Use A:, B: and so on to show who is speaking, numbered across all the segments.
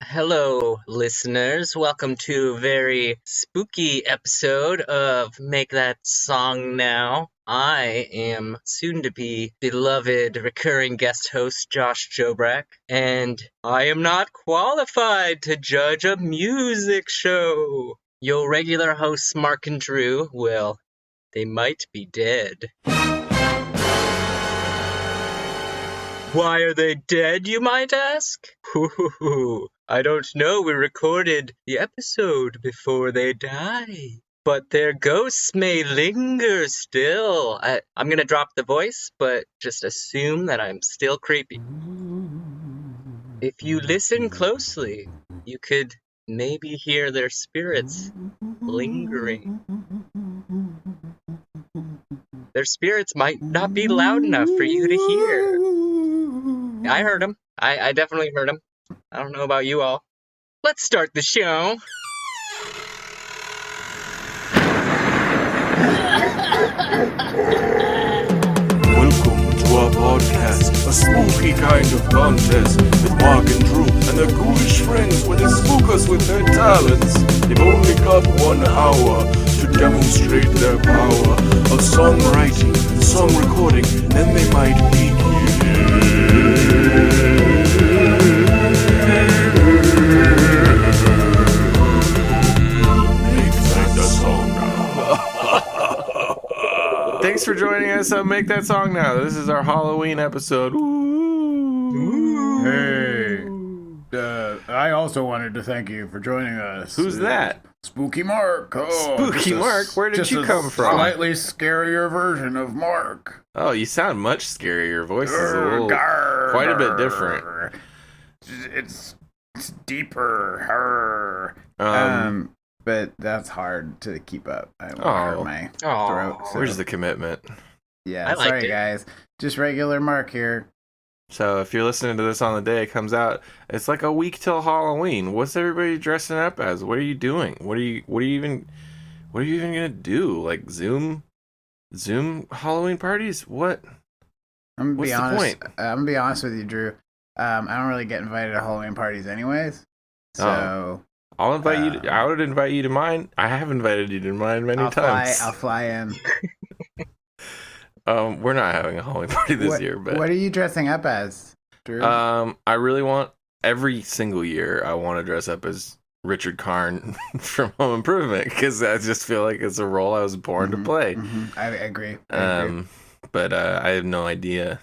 A: Hello, listeners. Welcome to a very spooky episode of Make That Song Now. I am soon-to-be beloved recurring guest host Josh Jobrack, and I am not qualified to judge a music show. Your regular hosts Mark and Drew, well, they might be dead. Why are they dead, you might ask? I don't know, we recorded the episode before they die. But their ghosts may linger still. I'm gonna drop the voice, but just assume that I'm still creepy. If you listen closely, you could maybe hear their spirits lingering. Their spirits might not be loud enough for you to hear. I heard them. I definitely heard them. I don't know about you all. Let's start the show.
B: Welcome to our podcast, a spooky kind of contest with Mark and Drew and their ghoulish friends where they spook us with their talents. They've only got 1 hour to demonstrate their power of songwriting, song recording, then they might begin.
C: Thanks for joining us on Make That Song Now. This is our Halloween episode. Ooh.
D: Hey, I also wanted to thank you for joining us.
C: Who's that?
D: Spooky Mark. Oh,
C: Spooky Mark? Where did you come from?
D: Slightly scarier version of Mark.
C: Oh, you sound much scarier. Your voice is quite a bit different.
D: It's deeper. But that's hard to keep up. I won't hurt my throat. So.
C: Where's the commitment?
D: Yeah, sorry guys. Just regular Mark here.
C: So if you're listening to this on the day it comes out, it's like a week till Halloween. What's everybody dressing up as? What are you doing? What are you even gonna do? Like Zoom Halloween parties? What? What's the point?
D: I'm gonna be honest with you, Drew. I don't really get invited to Halloween parties anyways. So
C: I'll invite you to, I would invite you to mine. I have invited you to mine many times.
D: I'll fly in.
C: We're not having a Halloween party this year, but
D: what are you dressing up as, Drew?
C: I really want every single year. I want to dress up as Richard Karn from Home Improvement because I just feel like it's a role I was born to play.
D: Mm-hmm. I agree.
C: But I have no idea.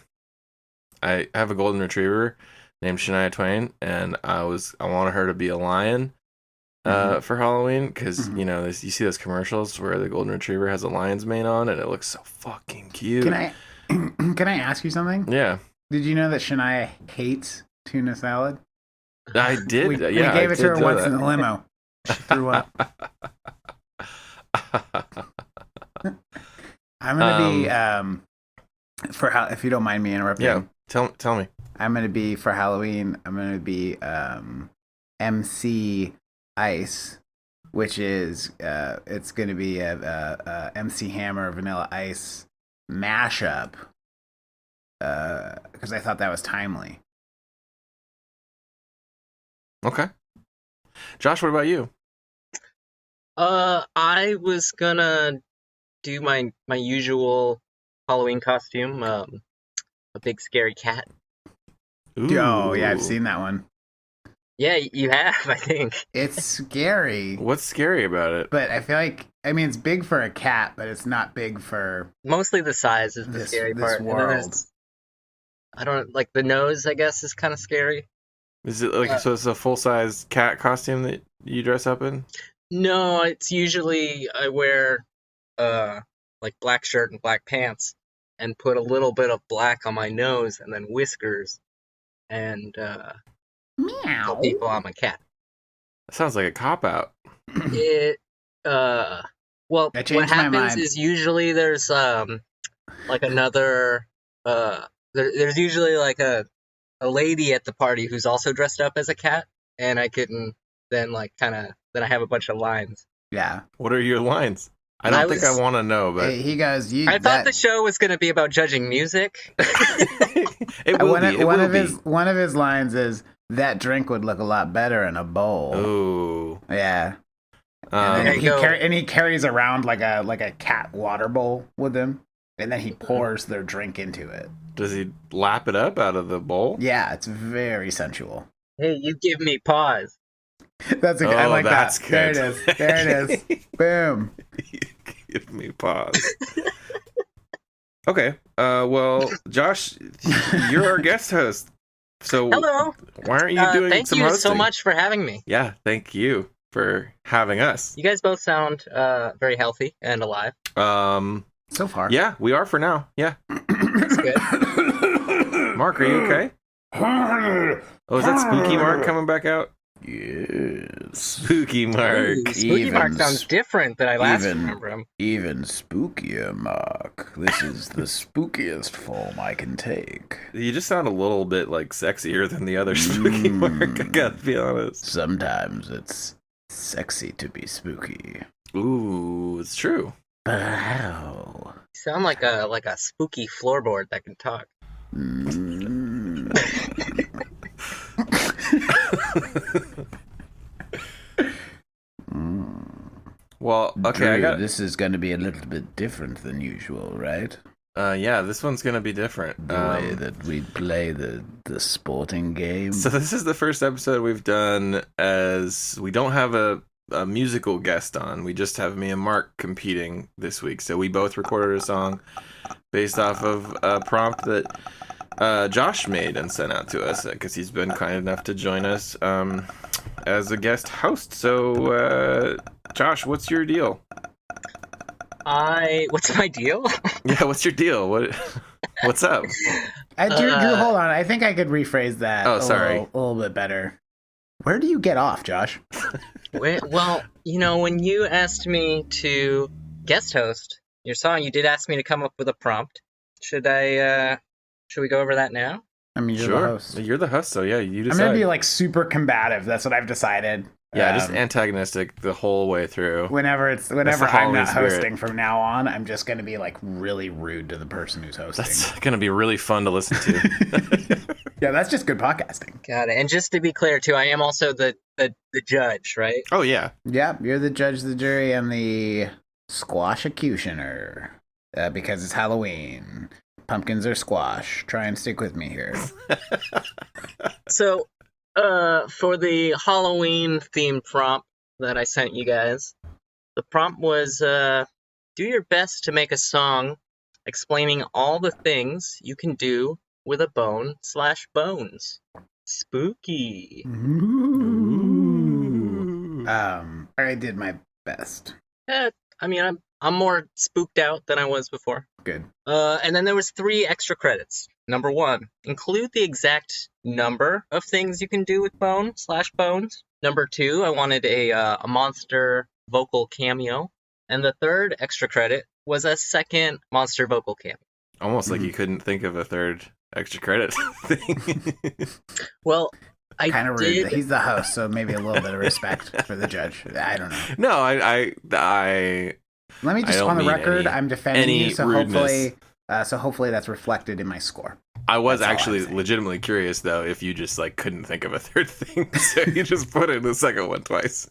C: I have a golden retriever named Shania Twain, and I wanted her to be a lion. For Halloween, because you know, you see those commercials where the golden retriever has a lion's mane on, and it looks so fucking cute.
D: Can I ask you something?
C: Yeah.
D: Did you know that Shania hates tuna salad?
C: I did.
D: We gave it to her once in the limo. She threw up. I'm gonna be if you don't mind me interrupting.
C: Yeah. Tell me.
D: I'm gonna be for Halloween. I'm gonna be MC Ice, which is it's going to be a MC Hammer Vanilla Ice mashup because I thought that was timely.
C: Okay, Josh, what about you?
A: I was gonna do my usual Halloween costume, a big scary cat.
C: Ooh.
D: Oh yeah, I've seen that one.
A: Yeah, you have, I think.
D: It's scary.
C: What's scary about it?
D: But I feel like, it's big for a cat, but it's not big for...
A: Mostly the size is the scary part.
D: World.
A: I don't, like, the nose, I guess, is kind of scary.
C: Is it like, so it's a full-size cat costume that you dress up in?
A: No, it's usually I wear, like, black shirt and black pants and put a little bit of black on my nose and then whiskers and,
D: meow.
A: tell people I'm a cat.
C: That sounds like a cop-out.
A: Well, what happens is usually there's, like another, there's usually like a lady at the party who's also dressed up as a cat, and I can then like then I have a bunch of lines.
D: Yeah.
C: What are your lines? I don't think I want to know, but
D: he goes.
A: I thought the show was going to be about judging music.
C: It will be.
D: One of his lines is, that drink would look a lot better in a bowl.
C: Ooh.
D: Yeah.
C: Um,
D: And he carries around like a cat water bowl with him, and then he pours their drink into it.
C: does he lap it up out of the bowl?
D: Yeah, it's very sensual.
A: Hey, you give me pause.
D: That's a, I
C: Oh,
D: like
C: that's
D: that.
C: good.
D: There it is. There it is. Boom.
C: Give me pause. Okay. Well, Josh, you're our guest host. So
A: Hello.
C: why aren't you doing
A: Thank
C: some
A: you
C: hosting?
A: so much for having me.
C: Yeah, thank you for having us.
A: You guys both sound very healthy and alive.
D: So far.
C: Yeah, we are for now. Yeah.
A: That's good.
C: Mark, are you okay? Oh, is that Spooky Mark coming back out?
D: Yes.
C: Spooky Mark.
A: Ooh, Spooky Mark sounds different than I last remember him.
D: Even spookier, Mark. This is the spookiest form I can take.
C: You just sound a little bit like sexier than the other Spooky Mark, I gotta be honest.
D: Sometimes it's sexy to be spooky.
C: Ooh, it's true.
D: But how?
A: You sound like a spooky floorboard that can talk.
C: Well, okay,
D: Drew, this is going to be a little bit different than usual, right?
C: Yeah, this one's gonna be different.
D: The way that we play the sporting game.
C: So this is the first episode we've done as we don't have a musical guest on. We just have me and Mark competing this week. So we both recorded a song based off of a prompt that Josh made and sent out to us because he's been kind enough to join us as a guest host. So, Josh, what's your deal?
A: What's my deal?
C: Yeah, what's your deal? What's up?
D: Drew, hold on. I think I could rephrase that.
C: Oh, sorry.
D: A little bit better. Where do you get off, Josh?
A: Well, when you asked me to guest host your song, you did ask me to come up with a prompt. Should we go over that now?
D: I mean, you're
C: Sure.
D: the host.
C: You're the host, so yeah, you decide.
D: I'm gonna be like super combative. That's what I've decided.
C: Yeah, just antagonistic the whole way through.
D: Whenever I'm
C: Halloween
D: not
C: spirit.
D: hosting from now on, I'm just gonna be like really rude to the person who's hosting.
C: That's gonna be really fun to listen to.
D: Yeah, that's just good podcasting.
A: Got it. And just to be clear, too, I am also the judge, right?
C: Oh yeah.
D: Yep, you're the judge, the jury, and the squash-acutioner. Because it's Halloween. Pumpkins are squash. Try and stick with me here.
A: So, for the Halloween themed prompt that I sent you guys, the prompt was do your best to make a song explaining all the things you can do with a bone/bones. Spooky.
D: I did my best.
A: I'm more spooked out than I was before.
D: Good.
A: And then there was 3 extra credits. Number 1, include the exact number of things you can do with bone/bones. Number 2, I wanted a monster vocal cameo. And the 3rd extra credit was a second monster vocal cameo.
C: Almost like you couldn't think of a 3rd extra credit thing.
A: Well, I
D: Kind of
A: did.
D: rude. He's the host, so maybe a little bit of respect for the judge. I don't know.
C: No, I
D: Let me
C: I
D: just
C: don't
D: on the
C: mean
D: record,
C: any-
D: I'm defending
C: any
D: you, so
C: rudeness.
D: hopefully that's reflected in my score.
C: I was
D: That's all I'm
C: actually
D: saying.
C: legitimately curious though if you just like couldn't think of a 3rd thing, so you just put in the second one twice.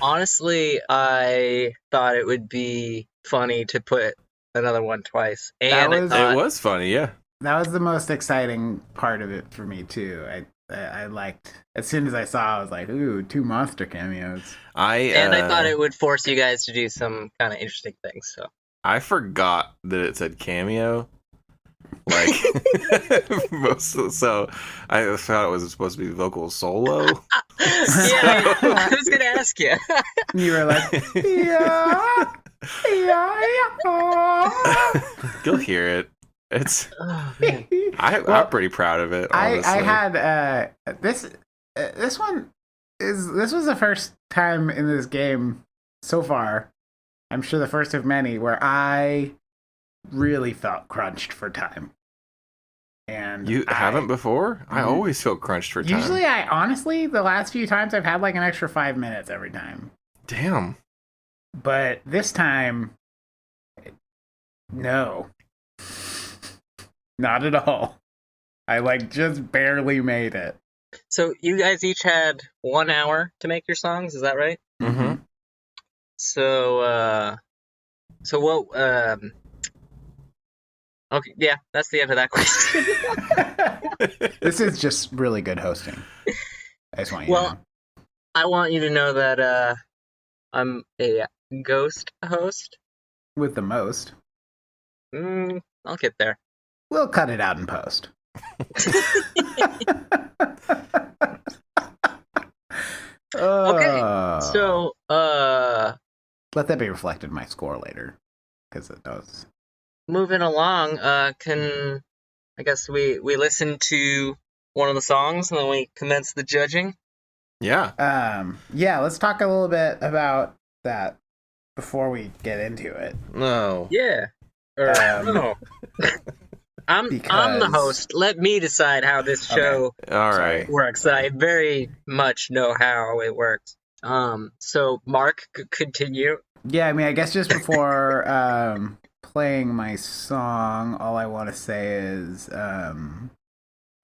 A: Honestly, I thought it would be funny to put another one twice. And
D: That was-
C: It was funny, yeah.
D: That was the most exciting part of it for me too. I liked, as soon as I saw, I was like, ooh, 2 monster cameos.
C: I
A: thought it would force you guys to do some kind of interesting things. So
C: I forgot that it said cameo. Like so I thought it was supposed to be vocal solo.
A: yeah, I was gonna ask you.
D: You were like, yeah.
C: You'll hear it. It's
A: Oh, man.
C: I'm pretty proud of it, honestly.
D: I had this one this was the first time in this game so far, I'm sure the first of many, where I really felt crunched for time. And
C: You haven't before? I always feel crunched for time.
D: Usually I honestly, the last few times I've had like an extra 5 minutes every time.
C: Damn.
D: But this time, no. Not at all. I like just barely made it.
A: So you guys each had 1 hour to make your songs, is that right?
C: Mm-hmm.
A: So what? Okay, yeah, that's the end of that question.
D: This is just really good hosting. I just want you to know.
A: I want you to know that I'm a ghost host.
D: With the most.
A: I'll get there.
D: We'll cut it out in post.
A: Okay, so
D: let that be reflected in my score later, because it does.
A: moving along, can I guess we listen to one of the songs and then we commence the judging?
C: Yeah.
D: Yeah, let's talk a little bit about that before we get into it.
C: No.
A: Yeah. No. I'm the host. Let me decide how this show
C: All right.
A: works. I very much know how it works. So Mark, continue.
D: Yeah, I mean, I guess just before playing my song, all I want to say is I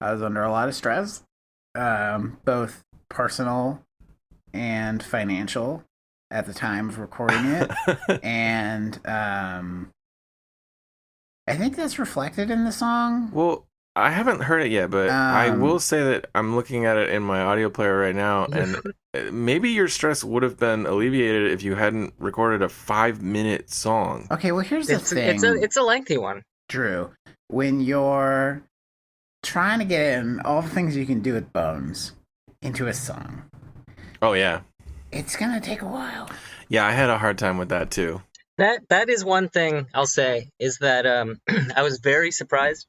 D: was under a lot of stress, both personal and financial at the time of recording it. And I think that's reflected in the song.
C: Well, I haven't heard it yet, but I will say that I'm looking at it in my audio player right now, and maybe your stress would have been alleviated if you hadn't recorded a 5-minute song.
D: Okay, well, here's the thing.
A: It's a lengthy one.
D: Drew, when you're trying to get in all the things you can do with Bones into a song.
C: Oh, yeah.
D: It's going to take a while.
C: Yeah, I had a hard time with that, too.
A: That is one thing I'll say, is that I was very surprised.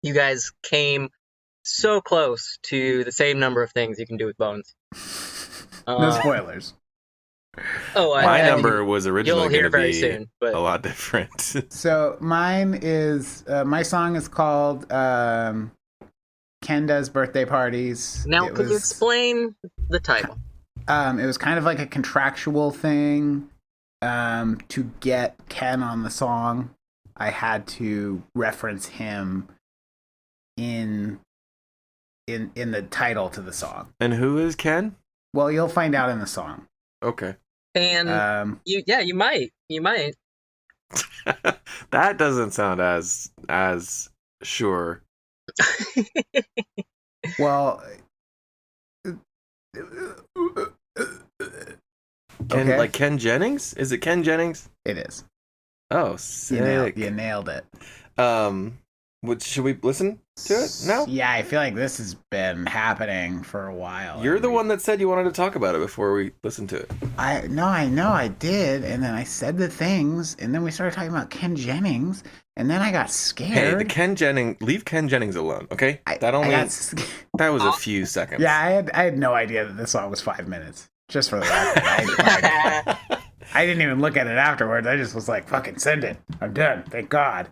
A: You guys came so close to the same number of things you can do with Bones.
D: No spoilers.
C: My number was originally going to be
A: soon, but
C: a lot different.
D: So mine is, my song is called Ken Does Birthday Parties.
A: Now, could you explain the title?
D: It was kind of like a contractual thing. To get Ken on the song, I had to reference him in the title to the song.
C: And who is Ken?
D: Well, you'll find out in the song.
C: Okay.
A: And you might.
C: That doesn't sound as sure.
D: Well,
C: Ken, like Ken Jennings? Is it Ken Jennings?
D: It is.
C: Oh, sick.
D: You nailed it.
C: Should we listen to it now?
D: Yeah, I feel like this has been happening for a while.
C: You're the one that said you wanted to talk about it before we listened to it.
D: I know I did, and then I said the things, and then we started talking about Ken Jennings, and then I got scared.
C: Hey, leave Ken Jennings alone, okay? That was a few seconds.
D: Yeah, I had no idea that this song was 5 minutes. Just for the record. I didn't even look at it afterwards. I just was like, fucking send it. I'm done. Thank God.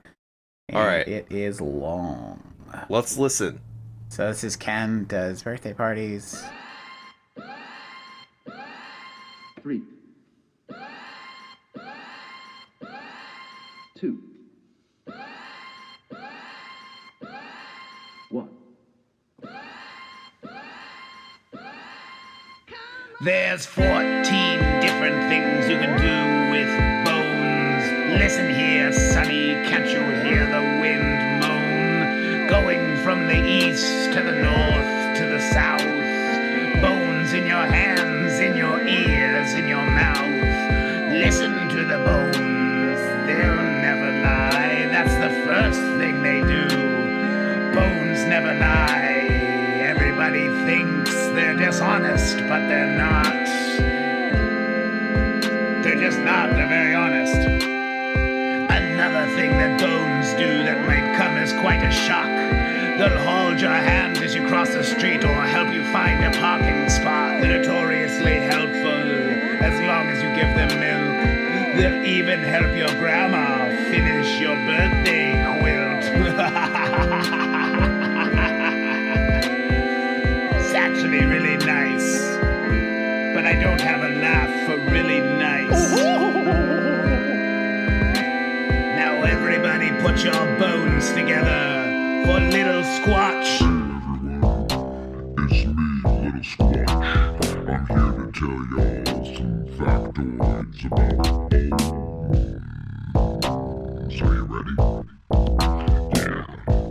D: And
C: all right.
D: It is long.
C: Let's listen.
D: So this is Ken Does Birthday Parties.
E: 3, 2, 1.
F: There's 14 different things you can do with Bones. Listen here, sonny, can't you hear the wind moan? Going from the east to the north to the south. Bones in your hands, in your ears, in your mouth. Listen to the bones, they'll never lie. That's the first thing they do. Bones never lie. Everybody thinks they're dishonest, but they're not. They're just not, they're very honest. Another thing that Bones do that might come as quite a shock. They'll hold your hand as you cross the street or help you find a parking spot. They're notoriously helpful as long as you give them milk. They'll even help your grandma finish your birthday quilt. Actually really nice, but I don't have a laugh for really nice. Now everybody put your bones together for Little Squatch.
G: It's me,
B: tell y'all some factoids about bones. Are you ready? Yeah.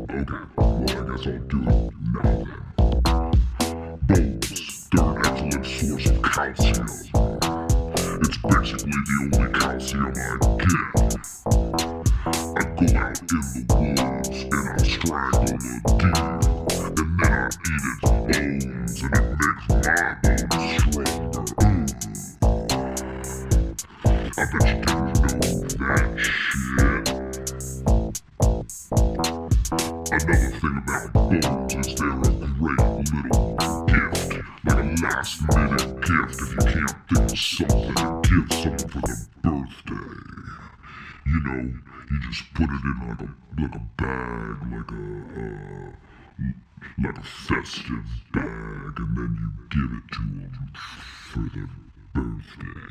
B: Okay. Well, I guess I'll do it now then. Bones, they're an excellent source of calcium. It's basically the only calcium I get. I go out in the woods and I strangle a deer, and then I eat its bones, and it makes my bones stronger. I bet you didn't know that shit. Another thing about bones is they're a great little gift, like a last-minute gift if you can't think of something to give someone for their birthday. You know, you just put it in like a bag, like a festive bag, and then you give it to them for their birthday.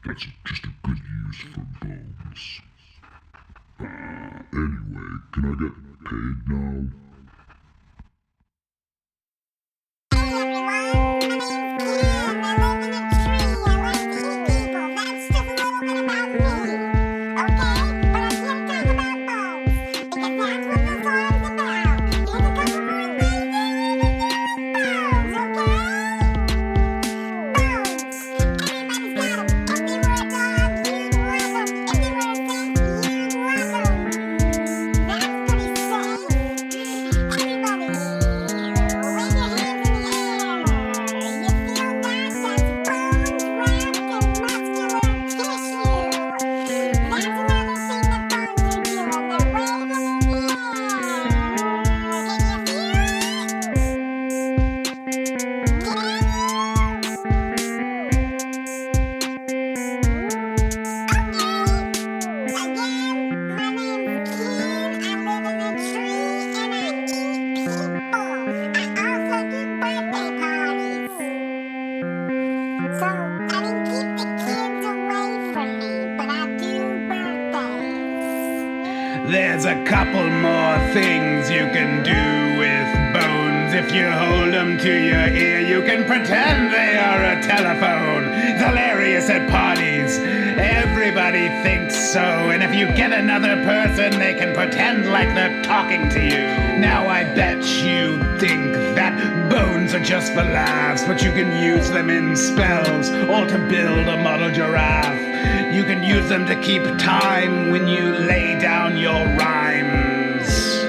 B: That's just a good use for bones. Anyway, can I get paid now?
F: There's a couple more things you can do with bones. If you hold them to your ear, you can pretend they are a telephone. It's hilarious at parties. Everybody thinks so. And if you get another person, they can pretend like they're talking to you. Now I bet you think that bones are just for laughs, but you can use them in spells or to build a model giraffe. You can use them to keep time when you lay down your rhymes.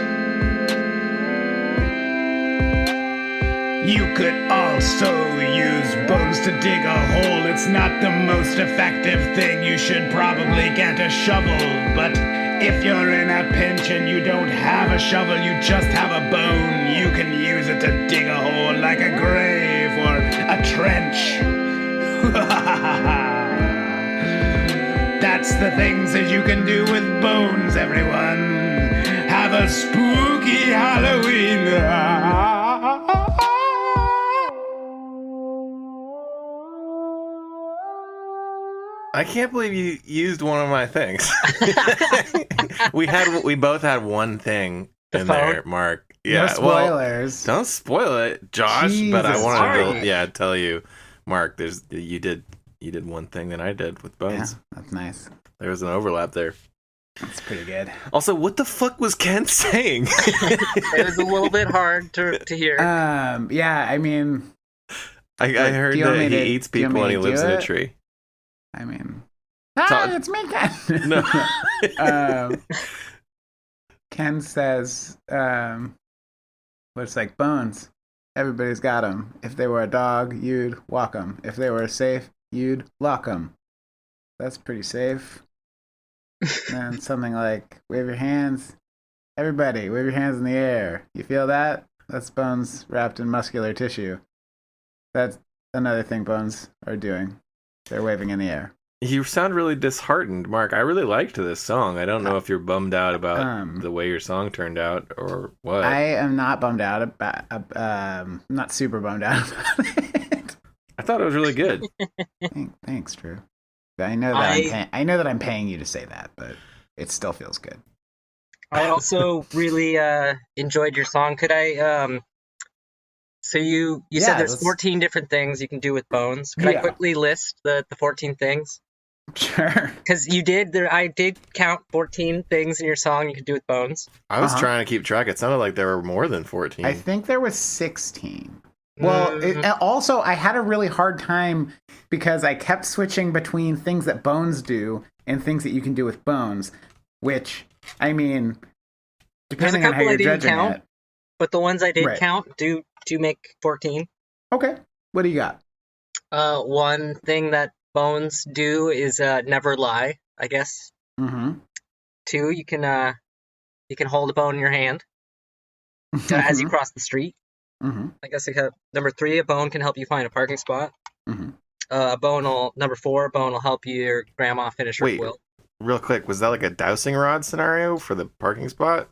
F: You could also use bones to dig a hole. It's not the most effective thing. You should probably get a shovel. But if you're in a pinch and you don't have a shovel, you just have a bone, you can use it to dig a hole like a grave or a trench. That's the things that you can do with bones, everyone. Have a spooky Halloween.
C: I can't believe you used one of my things. we both had one thing in there, Mark. Yeah,
D: no spoilers.
C: Well, don't spoil it, Josh.
D: Jesus,
C: but I wanted to,
D: sorry.
C: tell you, Mark. You did one thing that I did with bones.
D: Yeah, that's nice.
C: There was an overlap there.
D: That's pretty good.
C: Also, what the fuck was Ken saying?
A: It was a little bit hard to hear.
D: Yeah, I mean,
C: I heard that he eats people and he lives in a tree.
D: I mean, it's me, Ken.
C: No.
D: Ken says, it's like bones. Everybody's got them. If they were a dog, you'd walk them. If they were safe, you'd lock them. That's pretty safe. And something like, wave your hands. Everybody, wave your hands in the air. You feel that? That's bones wrapped in muscular tissue. That's another thing bones are doing. They're waving in the air.
C: You sound really disheartened, Mark. I really liked this song. I don't know if you're bummed out about the way your song turned out or what.
D: I am not bummed out about. Not super bummed out about it.
C: I thought it was really good.
D: Thanks, Drew. I know that I know that I'm paying you to say that, but it still feels good.
A: I also really enjoyed your song. Could I So you
D: Yeah,
A: said there's
D: let's-
A: 14 different things you can do with bones. Could I
D: Yeah.
A: quickly list the 14 things?
D: Sure.
A: Because I did count 14 things in your song you could do with bones.
C: I was
D: Uh-huh.
C: trying to keep track. It sounded like there were more than 14.
D: I think there was 16. Well,
A: Mm.
D: also, I had a really hard time because I kept switching between things that bones do and things that you can do with bones, which, I mean, depending on how
A: couple I
D: you're
A: didn't
D: judging
A: count.
D: it.
A: But the ones I did
D: Right.
A: count do make 14.
D: Okay. What do you got?
A: One thing that bones do is never lie, I guess.
D: Mm-hmm.
A: 2, you can hold a bone in your hand as you cross the street.
D: Mm-hmm.
A: I guess number 3, a bone can help you find a parking spot.
D: Mm-hmm.
A: Number 4, a bone will help your grandma finish her
C: Wait.
A: quilt.
C: Real quick, was that like a dowsing rod scenario for the parking spot?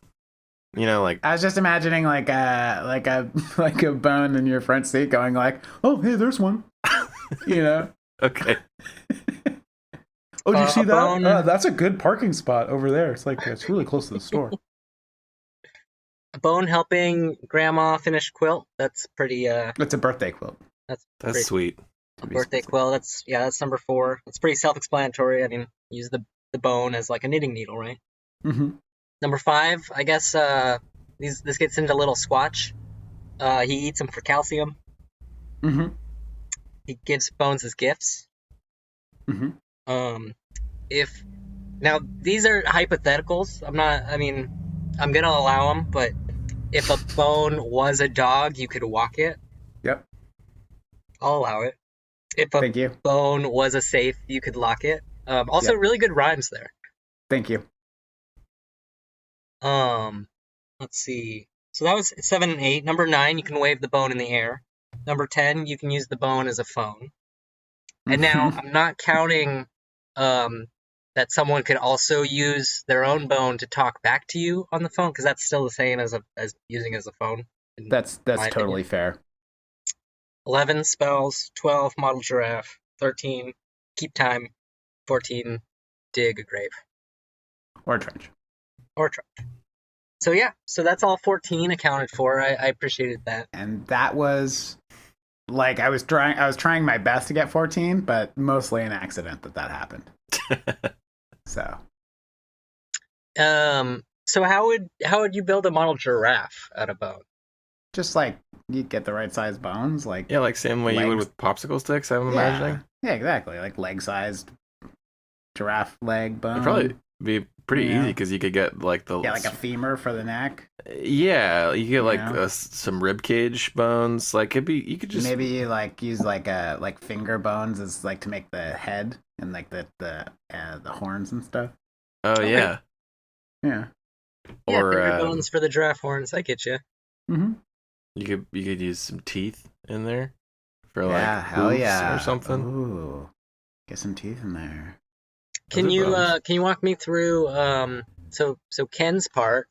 C: You know, like
D: I was just imagining like a bone in your front seat going like, oh, hey, there's one. You know?
C: okay.
D: Oh, did you
A: A
D: see that?
A: bone-
D: That's a good parking spot over there. It's like it's really close to the store.
A: A bone helping grandma finish quilt. That's pretty.
D: It's a birthday quilt.
A: That's
C: That's sweet.
A: a birthday quilt. That's number 4. It's pretty self-explanatory. I mean, use the bone as like a knitting needle, right?
D: Mm-hmm.
A: Number 5, I guess. This gets into little Squatch. He eats them for calcium.
D: Mm-hmm.
A: He gives bones as gifts.
D: Mm-hmm.
A: If now these are hypotheticals. I'm gonna allow them, but if a bone was a dog, you could walk it.
D: Yep.
A: I'll allow it. If a
D: Thank you.
A: bone was a safe, you could lock it. Also,
D: Yep.
A: really good rhymes there.
D: Thank you.
A: Let's see. So that was 7 and 8. Number 9, you can wave the bone in the air. Number 10, you can use the bone as a phone. And now I'm not counting that someone could also use their own bone to talk back to you on the phone, because that's still the same as using as a phone. in
D: That's
A: my
D: totally
A: opinion.
D: fair.
A: 11, spells. 12, model giraffe. 13, keep time. 14, dig a grave
D: Or trench.
A: or trench. So yeah, so that's all 14 accounted for. I appreciated that.
D: And that was like I was trying my best to get 14, but mostly an accident that happened. So
A: So how would you build a model giraffe out of bone?
D: just like you get the right size bones, like
C: Yeah, like same way you would
D: Legs.
C: with popsicle sticks, I'm
D: yeah,
C: imagining.
D: yeah, exactly, like leg sized giraffe leg bone.
C: It'd probably be pretty
D: Yeah.
C: easy because you could get like the
D: yeah, like a femur for the neck.
C: yeah, you get like
D: Yeah.
C: some rib cage bones. Like you could just
D: Maybe like use like finger bones as like to make the head and like the horns and stuff.
C: oh
A: Okay.
C: yeah,
D: Yeah.
A: Yeah,
C: or
A: finger bones for the giraffe horns. I get you.
D: Mm-hmm.
C: you could use some teeth in there for like
D: Yeah, hell
C: hoofs
D: yeah,
C: or something.
D: Ooh, get some teeth in there.
A: Can
C: Those are
A: you
C: bones.
A: can you walk me through so Ken's part?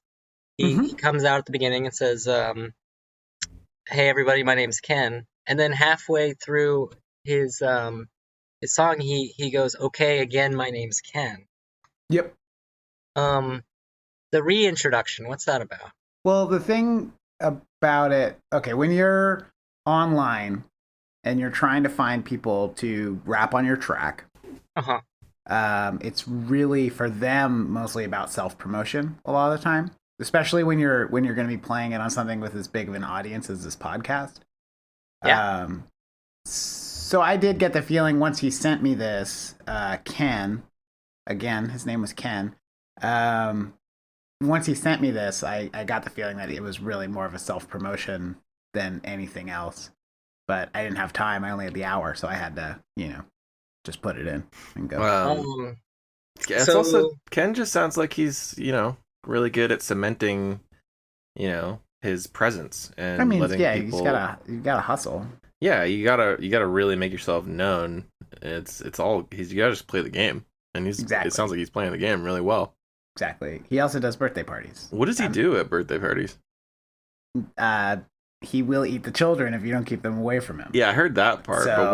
A: He comes out at the beginning and says, "Hey everybody, my name's Ken," and then halfway through his song, he goes, "Okay, again, my name's Ken."
D: Yep.
A: The reintroduction. What's that about?
D: Well, the thing about it, okay, when you're online and you're trying to find people to rap on your track,
A: Uh huh.
D: it's really for them mostly about self promotion a lot of the time, especially when you're going to be playing it on something with as big of an audience as this podcast.
A: Yeah.
D: So I did get the feeling once he sent me this, Ken, again, his name was Ken. Once he sent me this, I got the feeling that it was really more of a self promotion than anything else. But I didn't have time. I only had the hour, so I had to, just put it in and go.
C: It's
A: so-
C: also Ken just sounds like he's really good at cementing his presence and
D: I mean,
C: letting
D: yeah,
C: people.
D: you gotta hustle.
C: Yeah, you gotta really make yourself known. You gotta just play the game, and
D: Exactly.
C: It sounds like he's playing the game really well.
D: Exactly. He also does birthday parties.
C: What does he do at birthday parties?
D: He will eat the children if you don't keep them away from him.
C: Yeah, I heard that part, but
D: So-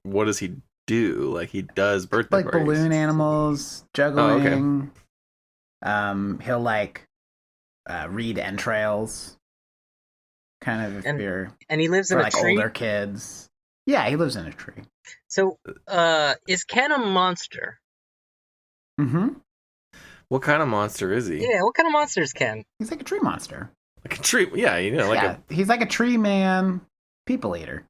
C: what does he do? Like he does birthday
D: Like
C: parties.
D: balloon animals, juggling. He'll read entrails. kind of if you're
A: And he lives
D: for
A: in a
D: like
A: tree.
D: older kids. Yeah, he lives in a tree.
A: So, is Ken a monster?
D: Mm-hmm.
C: What kind of monster is he?
A: Yeah, what kind of monster is Ken?
D: He's like a tree monster.
C: Like a tree. Yeah,
D: He's like a tree man, people eater.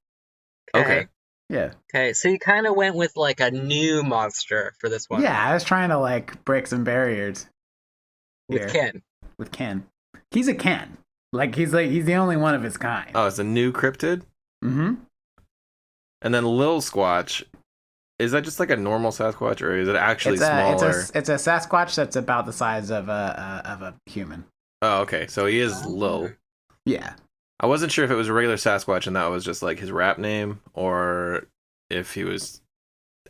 C: Okay.
D: Yeah.
A: Okay, so you kind of went with like a new monster for this one.
D: Yeah, I was trying to like break some barriers
A: With
D: here.
A: Ken.
D: With Ken. He's a Ken. He's the only one of his kind.
C: Oh, it's a new cryptid?
D: Mm-hmm.
C: And then Lil Squatch, is that just like a normal Sasquatch, or is it actually smaller?
D: It's a Sasquatch that's about the size of a human.
C: Oh, okay. So he is Lil.
D: Yeah.
C: I wasn't sure if it was a regular Sasquatch and that was just like his rap name, or if he was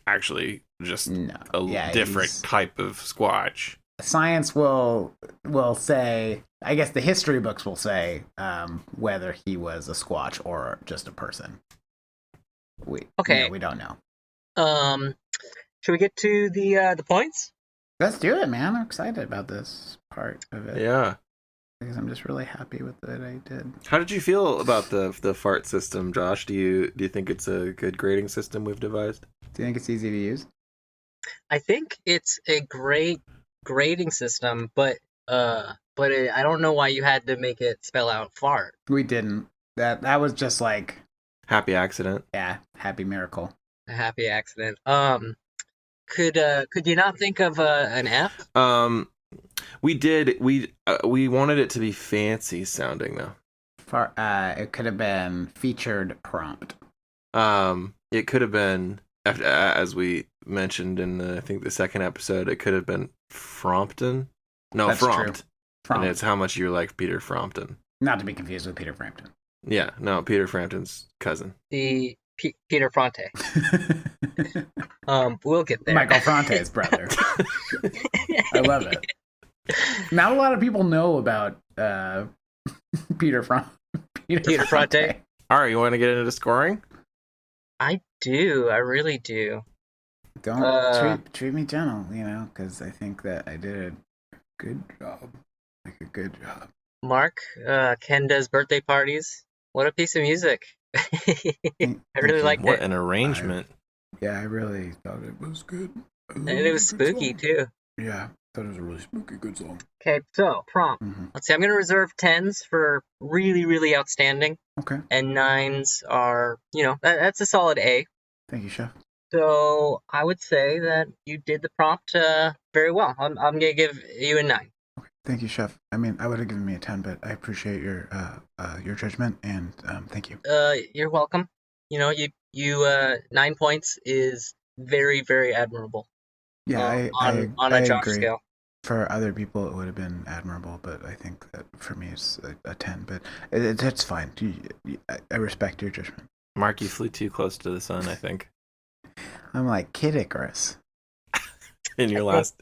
C: actually just different type of Squatch.
D: Science will say, I guess the history books will say, whether he was a Squatch or just a person. We don't know.
A: Should we get to the points?
D: Let's do it, man. I'm excited about this part of it.
C: Yeah.
D: Because I'm just really happy with what I did.
C: How did you feel about the fart system, Josh? Do you think it's a good grading system we've devised?
D: Do you think it's easy to use?
A: I think it's a great grading system, but I don't know why you had to make it spell out fart.
D: We didn't. That was just like
C: happy accident.
D: Yeah, happy miracle.
A: A happy accident. Could you not think of an F?
C: We did. We wanted it to be fancy sounding though.
D: It could have been featured prompt.
C: It could have been, as we mentioned in I think the second episode, it could have been Frompton. No,
D: That's
C: Frompt.
D: True.
C: And it's how much you like Peter Frompton.
D: Not to be confused with Peter Frampton.
C: Yeah, no, Peter Frampton's cousin.
A: The Peter Fronte. We'll get there.
D: Michael Fronte's brother. I love it. Not a lot of people know about Peter Fronte.
C: All right, you want to get into scoring?
A: I do. I really do.
D: Don't treat me gentle, because I think that I did a good job. Like a good job.
A: Mark, Ken does birthday parties. What a piece of music. I really liked it.
C: What an arrangement.
D: Yeah, I really thought it was good.
A: And it was spooky, too.
D: Yeah, I thought it was a really spooky, good song.
A: Okay, so, prompt.
D: Mm-hmm.
A: Let's see, I'm going to reserve 10s for really, really outstanding.
D: Okay.
A: And 9s are, that's a solid A.
D: Thank you, Chef.
A: So, I would say that you did the prompt very well. I'm going to give you a 9.
D: Okay. Thank you, Chef. I mean, I would have given me a 10, but I appreciate your judgment, and thank you.
A: You're welcome. You 9 points is very, very admirable.
D: Yeah,
A: on a Josh
D: agree.
A: scale.
D: For other people, it would have been admirable, but I think that for me, it's a 10. But it's fine. I respect your judgment.
C: Mark, you flew too close to the sun, I think.
D: I'm like Kid Icarus.
C: In your last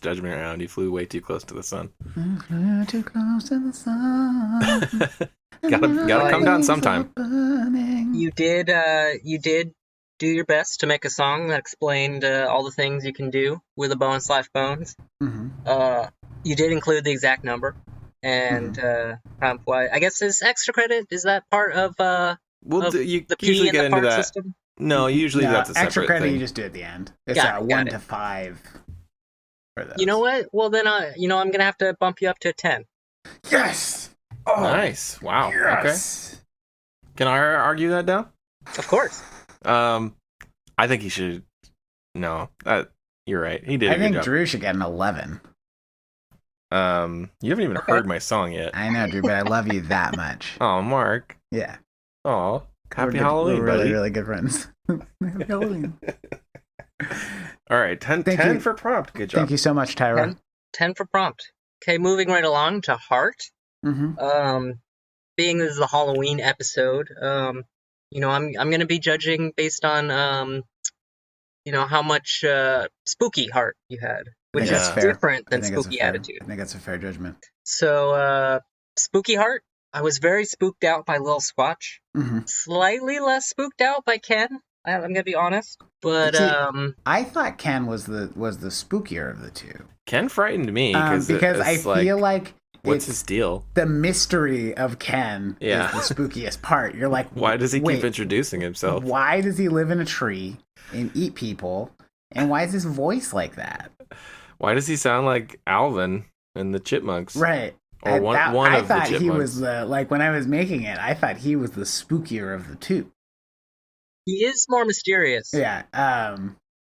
C: judgment round, you flew way too close to the sun.
D: Too close to the sun.
C: gotta come down sometime.
A: You did do your best to make a song that explained all the things you can do with a bow and slash bones.
D: Mm-hmm.
A: You did include the exact number, and I guess is extra credit, is that part of
C: you
A: the P
C: usually
A: and
C: get
A: the
C: into
A: part
C: that
A: system?
C: No, usually that's a separate
D: extra credit
C: thing.
D: you just do at the end. It's
A: Got
D: 1
A: it.
D: to 5 for those.
A: You know what? Well, then I'm gonna have to bump you up to a 10.
D: Yes. Oh,
C: nice. Wow.
D: yes.
C: Okay. Can I argue that down?
A: Of course.
C: I think he should. No, you're right. He did.
D: I think Drew should get an 11.
C: You haven't even heard my song yet.
D: I know, Drew, but I love you that much.
C: Oh, Mark.
D: Yeah.
C: Oh, happy
D: We're
C: Halloween,
D: we're really,
C: buddy.
D: really good friends. Happy Halloween.
C: All right, 10 for prompt. Good job.
D: Thank you so much, Tyra.
A: 10 for prompt. Okay, moving right along to heart.
D: Mm-hmm.
A: Being this is a Halloween episode, I'm gonna be judging based on how much spooky heart you had, which is different than spooky attitude.
D: I think that's a fair judgment.
A: So spooky heart, I was very spooked out by Lil Squatch.
D: Mm-hmm.
A: Slightly less spooked out by Ken. I'm gonna be honest, but
D: I thought Ken was the spookier of the two.
C: Ken frightened me
D: because I feel like
C: What's his deal?
D: The mystery of Ken
C: Yeah.
D: is the spookiest part. You're like,
C: Why does he
D: wait,
C: keep introducing himself?
D: Why does he live in a tree and eat people? And why is his voice like that?
C: Why does he sound like Alvin and the Chipmunks?
D: Right.
C: Or one of
D: I
C: the
D: thought
C: Chipmunks.
D: he was the, like, when I was making it, I thought he was the spookier of the two.
A: He is more mysterious.
D: Yeah.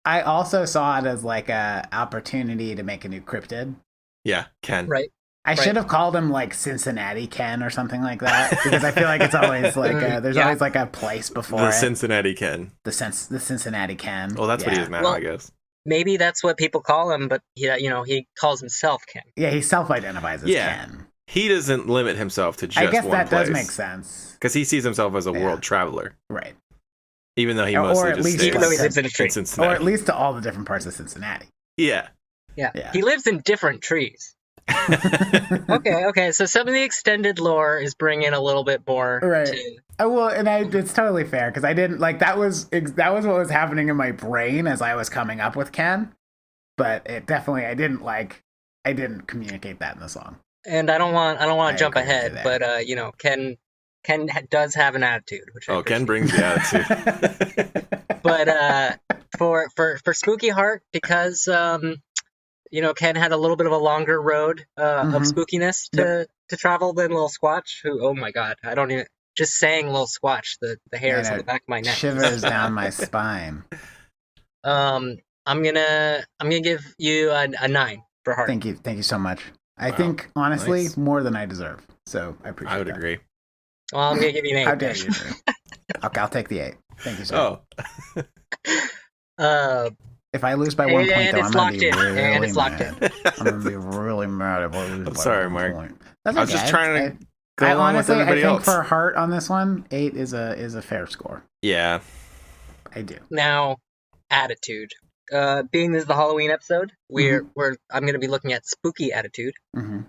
D: I also saw it as like a opportunity to make a new cryptid.
C: Yeah, Ken.
A: Right.
D: I should have called him like Cincinnati Ken or something like that, because I feel like it's always like there's always like a place before
C: The
D: it.
C: Cincinnati Ken.
D: The Cincinnati Ken.
C: Well, that's what he is now,
A: Well,
C: I guess.
A: Maybe that's what people call him, but he calls himself Ken.
D: Yeah, he self-identifies as Ken.
C: He doesn't limit himself to just
D: I guess
C: one
D: that
C: place.
D: does make sense.
C: Because he sees himself as a world traveler.
D: Right.
C: Even though he
D: Or
C: mostly
D: at
C: just
D: least
C: stays
A: even though he lives in a tree.
C: Cincinnati.
D: Or at least to all the different parts of Cincinnati.
C: Yeah.
A: Yeah. He lives in different trees. Okay. So some of the extended lore is bringing a little bit more.
D: Right. Well, and it's totally fair, because I didn't like that was what was happening in my brain as I was coming up with Ken, but it definitely I didn't communicate that in the song.
A: And I don't want to jump
D: agree with
A: ahead,
D: you there.
A: but Ken does have an attitude, which I
C: Ken
A: appreciate.
C: brings the attitude.
A: But for Spooky Heart, because Ken had a little bit of a longer road of spookiness to travel than Lil Squatch, who, oh my god, I don't even, just saying Lil Squatch, the hairs on the back of my neck
D: shivers down my spine.
A: I'm gonna give you a 9 for Heart.
D: Thank you so much. I think honestly
C: Nice.
D: more than I deserve, so I appreciate.
C: I would
D: that.
C: agree.
A: Well, I'm gonna give you an 8.
D: How dare you? Drew. I'll take the 8. Thank you, sir.
C: Oh.
D: If I lose by 1 point,
A: And
D: though,
A: it's
D: I'm gonna
A: locked
D: be
A: in.
D: really
A: And it's locked in.
D: mad. I'm gonna be really mad if I lose
C: I'm
D: by
C: sorry,
D: 1
C: Mark.
D: point. That's
C: I was
D: okay.
C: just trying to go
D: I
C: along
D: honestly,
C: with everybody
D: I think
C: else.
D: for Heart on this one, 8 is a fair score.
C: Yeah.
D: I do.
A: Now, attitude. Being this is the Halloween episode, I'm gonna be looking at spooky attitude.
D: Mm-hmm.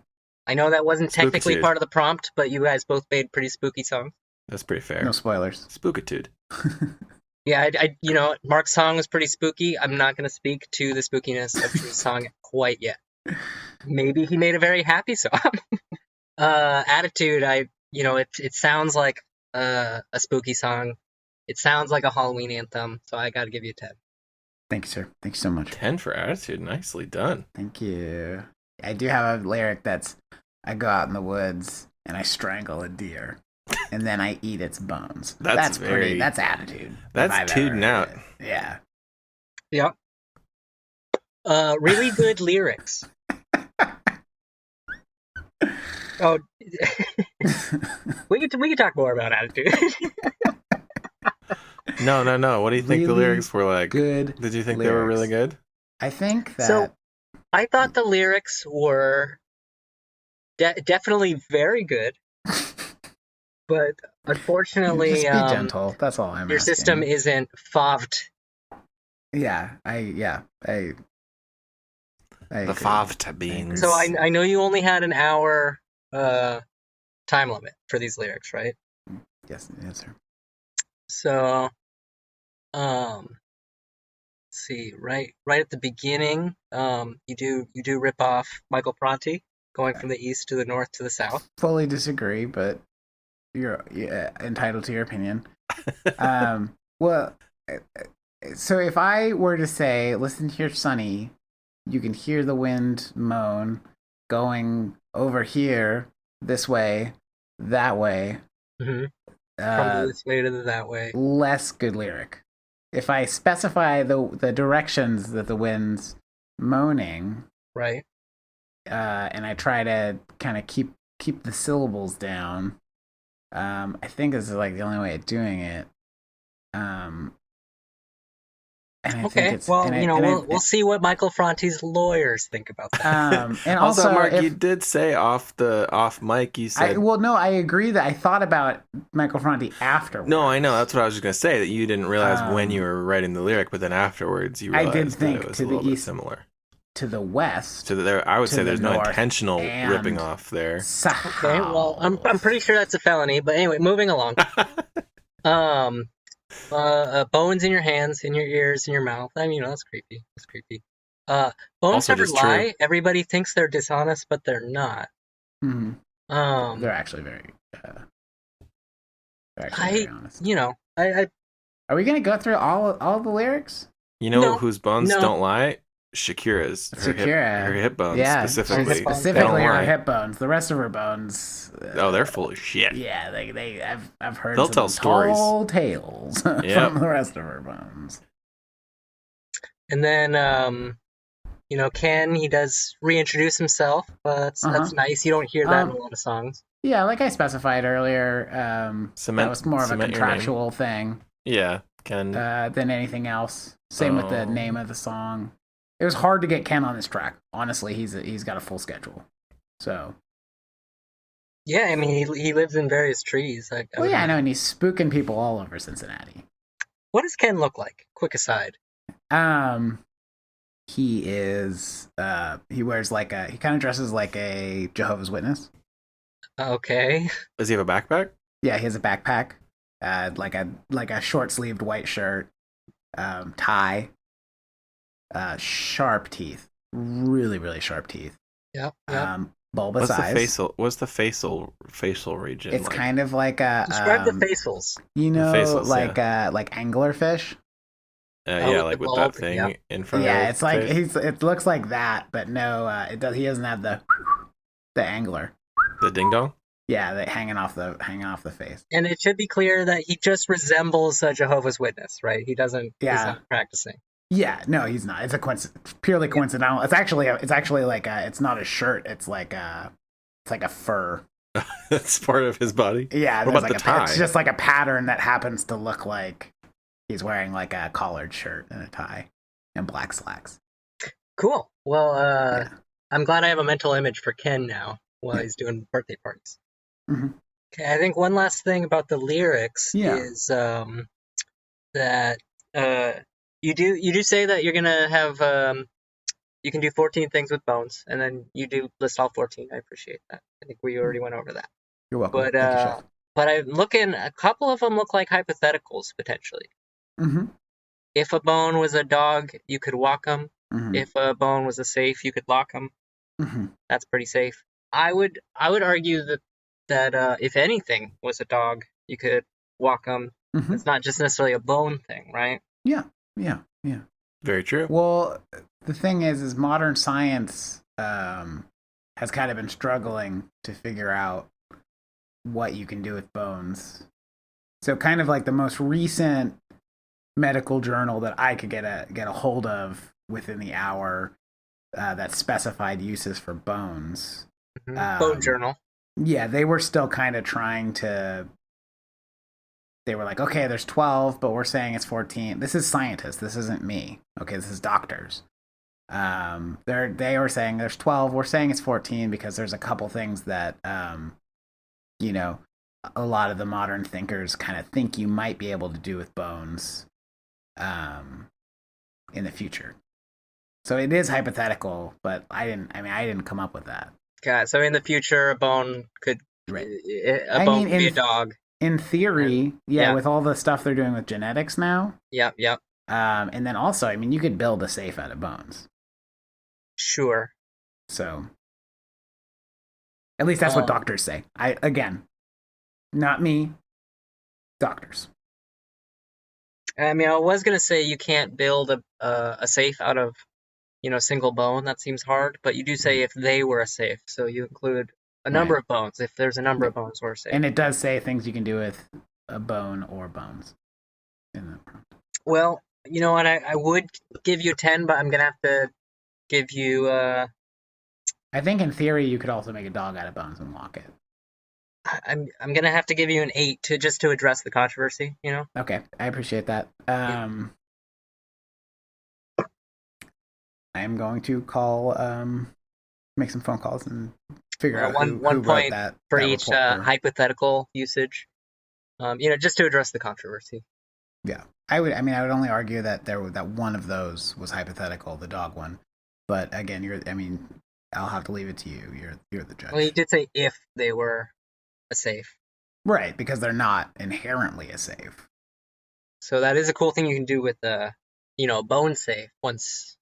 A: I know that wasn't technically
C: Spookitude.
A: part of the prompt, but you guys both made pretty spooky songs.
C: That's pretty fair.
D: No spoilers.
C: Spookitude.
A: Yeah, Mark's song was pretty spooky. I'm not going to speak to the spookiness of Drew's song quite yet. Maybe he made a very happy song. Attitude, it sounds like a spooky song. It sounds like a Halloween anthem, so I got to give you a 10.
D: Thank you, sir. Thank you so much.
C: 10 for attitude. Nicely done.
D: Thank you. I do have a lyric that's, I go out in the woods and I strangle a deer, and then I eat its bones.
C: That's
D: that's attitude.
C: That's
D: if I've
C: tooting
D: ever
C: out.
D: heard it. Yeah.
A: Yep. Really good lyrics. Oh, we can talk more about attitude.
C: No. What do you think the
D: Really
C: lyrics were like?
D: Good.
C: Did you think they were really good?
D: I think that.
A: So, I thought the lyrics were definitely very good, but unfortunately,
D: just be gentle. That's all I'm
A: your
D: asking.
A: system isn't FOV'd.
D: Yeah. I
C: The
D: agree.
C: fava beans.
A: So I know you only had an hour time limit for these lyrics, right?
D: Yes, sir.
A: So, let's see, right at the beginning, you do rip off Michael Franti, going from the east to the north to the south.
D: Fully disagree, but you're entitled to your opinion. Well, so if I were to say, listen here, Sonny, you can hear the wind moan going over here, this way, that way.
A: Mm-hmm. From this way to that way.
D: Less good lyric. If I specify the directions that the wind's moaning,
A: Right.
D: And I try to kind of keep the syllables down, I think this is like the only way of doing it. And I think it's,
A: well,
D: and
A: we'll see what Michael Franti's lawyers think about that.
D: And
C: also,
D: also,
C: Mark,
D: if,
C: you did say off mic, you said...
D: I agree that I thought about Michael Franti afterwards.
C: No, I know. That's what I was just going to say, that you didn't realize when you were writing the lyric, but then afterwards you realized
D: I did think
C: that it was
D: to
C: a
D: the
C: little bit
D: east,
C: similar.
D: To the west.
C: So there, I would
D: to
C: say
D: the
C: there's no
D: north,
C: intentional
D: and
C: ripping off there.
A: Okay, well, I'm pretty sure that's a felony, but anyway, moving along. Bones in your hands, in your ears, in your mouth. I mean, that's creepy. That's creepy. Bones
C: Also
A: never
C: just
A: lie.
C: true.
A: Everybody thinks they're dishonest, but they're not.
D: Mhm.
A: Um,
D: They're actually very very honest.
A: I
D: Are we gonna go through all the lyrics?
C: You know
A: No,
C: whose bones
A: no.
C: don't lie? Shakira's.
D: Shakira.
C: Her hip bones
D: Yeah,
C: specifically.
A: hip bones
D: specifically
C: don't
D: her
C: lie.
D: hip bones. The rest of her bones.
C: Oh, they're full of shit.
D: Yeah, I've heard
C: They'll
D: some
C: tell stories.
D: tall tales
C: Yep.
D: from the rest of her bones.
A: And then, Ken, he does reintroduce himself. That's nice. You don't hear that in a lot of songs.
D: Yeah, like I specified earlier, that was more of a
C: cement your
D: contractual thing
C: Yeah, Ken.
D: than anything else. Same with the name of the song. It was hard to get Ken on this track. Honestly, he's got a full schedule. So.
A: Yeah, I mean, he lives in various trees.
D: I know, and he's spooking people all over Cincinnati.
A: What does Ken look like? Quick aside.
D: He is. He wears he kind of dresses like a Jehovah's Witness.
A: Okay.
C: Does he have a backpack?
D: Yeah, he has a backpack. Like a short sleeved white shirt, tie. Sharp teeth, really, really sharp teeth.
A: Yep.
D: Bulbous eyes.
C: What's the facial region?
D: It's kind of like a
A: describe the facials.
C: Facials,
D: like anglerfish.
C: Like with that thing in front of.
D: Yeah, it's like it looks like that, but no, it does. He doesn't have the angler.
C: The ding dong.
D: Yeah, hanging off the face.
A: And it should be clear that he just resembles a Jehovah's Witness, right? He doesn't.
D: Yeah.
A: He's not practicing.
D: Yeah, no, he's not. It's a purely coincidental. It's actually like it's not a shirt. It's like a fur.
C: That's part of his body.
D: Yeah,
C: what about the tie?
D: It's just like a pattern that happens to look like he's wearing like a collared shirt and a tie and black slacks.
A: Cool. Well, I'm glad I have a mental image for Ken now while he's doing birthday parties.
D: Mm-hmm.
A: Okay, I think one last thing about the lyrics is that you do say that you're gonna have you can do 14 things with bones, and then you do list all 14. I appreciate that. I think we already went over that.
D: You're welcome.
A: But
D: Thank you, Chef.
A: but I'm looking. A couple of them look like hypotheticals potentially.
D: Mm-hmm.
A: If a bone was a dog, you could walk them.
D: Mm-hmm.
A: If a bone was a safe, you could lock them.
D: Mm-hmm.
A: That's pretty safe. I would argue that if anything was a dog, you could walk them.
D: Mm-hmm.
A: It's not just necessarily a bone thing, right?
D: Yeah.
C: Very true.
D: Well, the thing is modern science has kind of been struggling to figure out what you can do with bones. So kind of like the most recent medical journal that I could get a hold of within the hour that specified uses for bones.
A: Mm-hmm. Bone journal.
D: Yeah, they were still kind of trying to. They were like, okay, there's 12, but we're saying it's 14. This is scientists. This isn't me. Okay, this is doctors. They were saying there's 12. We're saying it's 14 because there's a couple things that, a lot of the modern thinkers kind of think you might be able to do with bones, in the future. So it is hypothetical, but I didn't come up with that.
A: Okay, so in the future, a bone could
D: Right.
A: could be a dog.
D: In theory, with all the stuff they're doing with genetics now.
A: Yep.
D: And then also, you could build a safe out of bones.
A: Sure.
D: So, at least that's what doctors say. Again, not me, doctors.
A: I was gonna say you can't build a safe out of, single bone. That seems hard. But you do say if they were a safe, so you include a number of bones. If there's a number of bones, we're safe.
D: And it does say things you can do with a bone or bones.
A: Well, you know what? I would give you 10, but I'm gonna have to give you.
D: I think in theory you could also make a dog out of bones and lock it.
A: I'm gonna have to give you an 8 to address the controversy.
D: Okay, I appreciate that. I am going to call, make some phone calls and figure out
A: one
D: who
A: point
D: that,
A: for
D: that
A: each
D: report.
A: hypothetical usage. Just to address the controversy.
D: Yeah, I would only argue that that one of those was hypothetical, the dog one. But again, I'll have to leave it to you. You're the judge.
A: Well, you did say if they were a safe.
D: Right, because they're not inherently a safe.
A: So that is a cool thing you can do with a bone safe once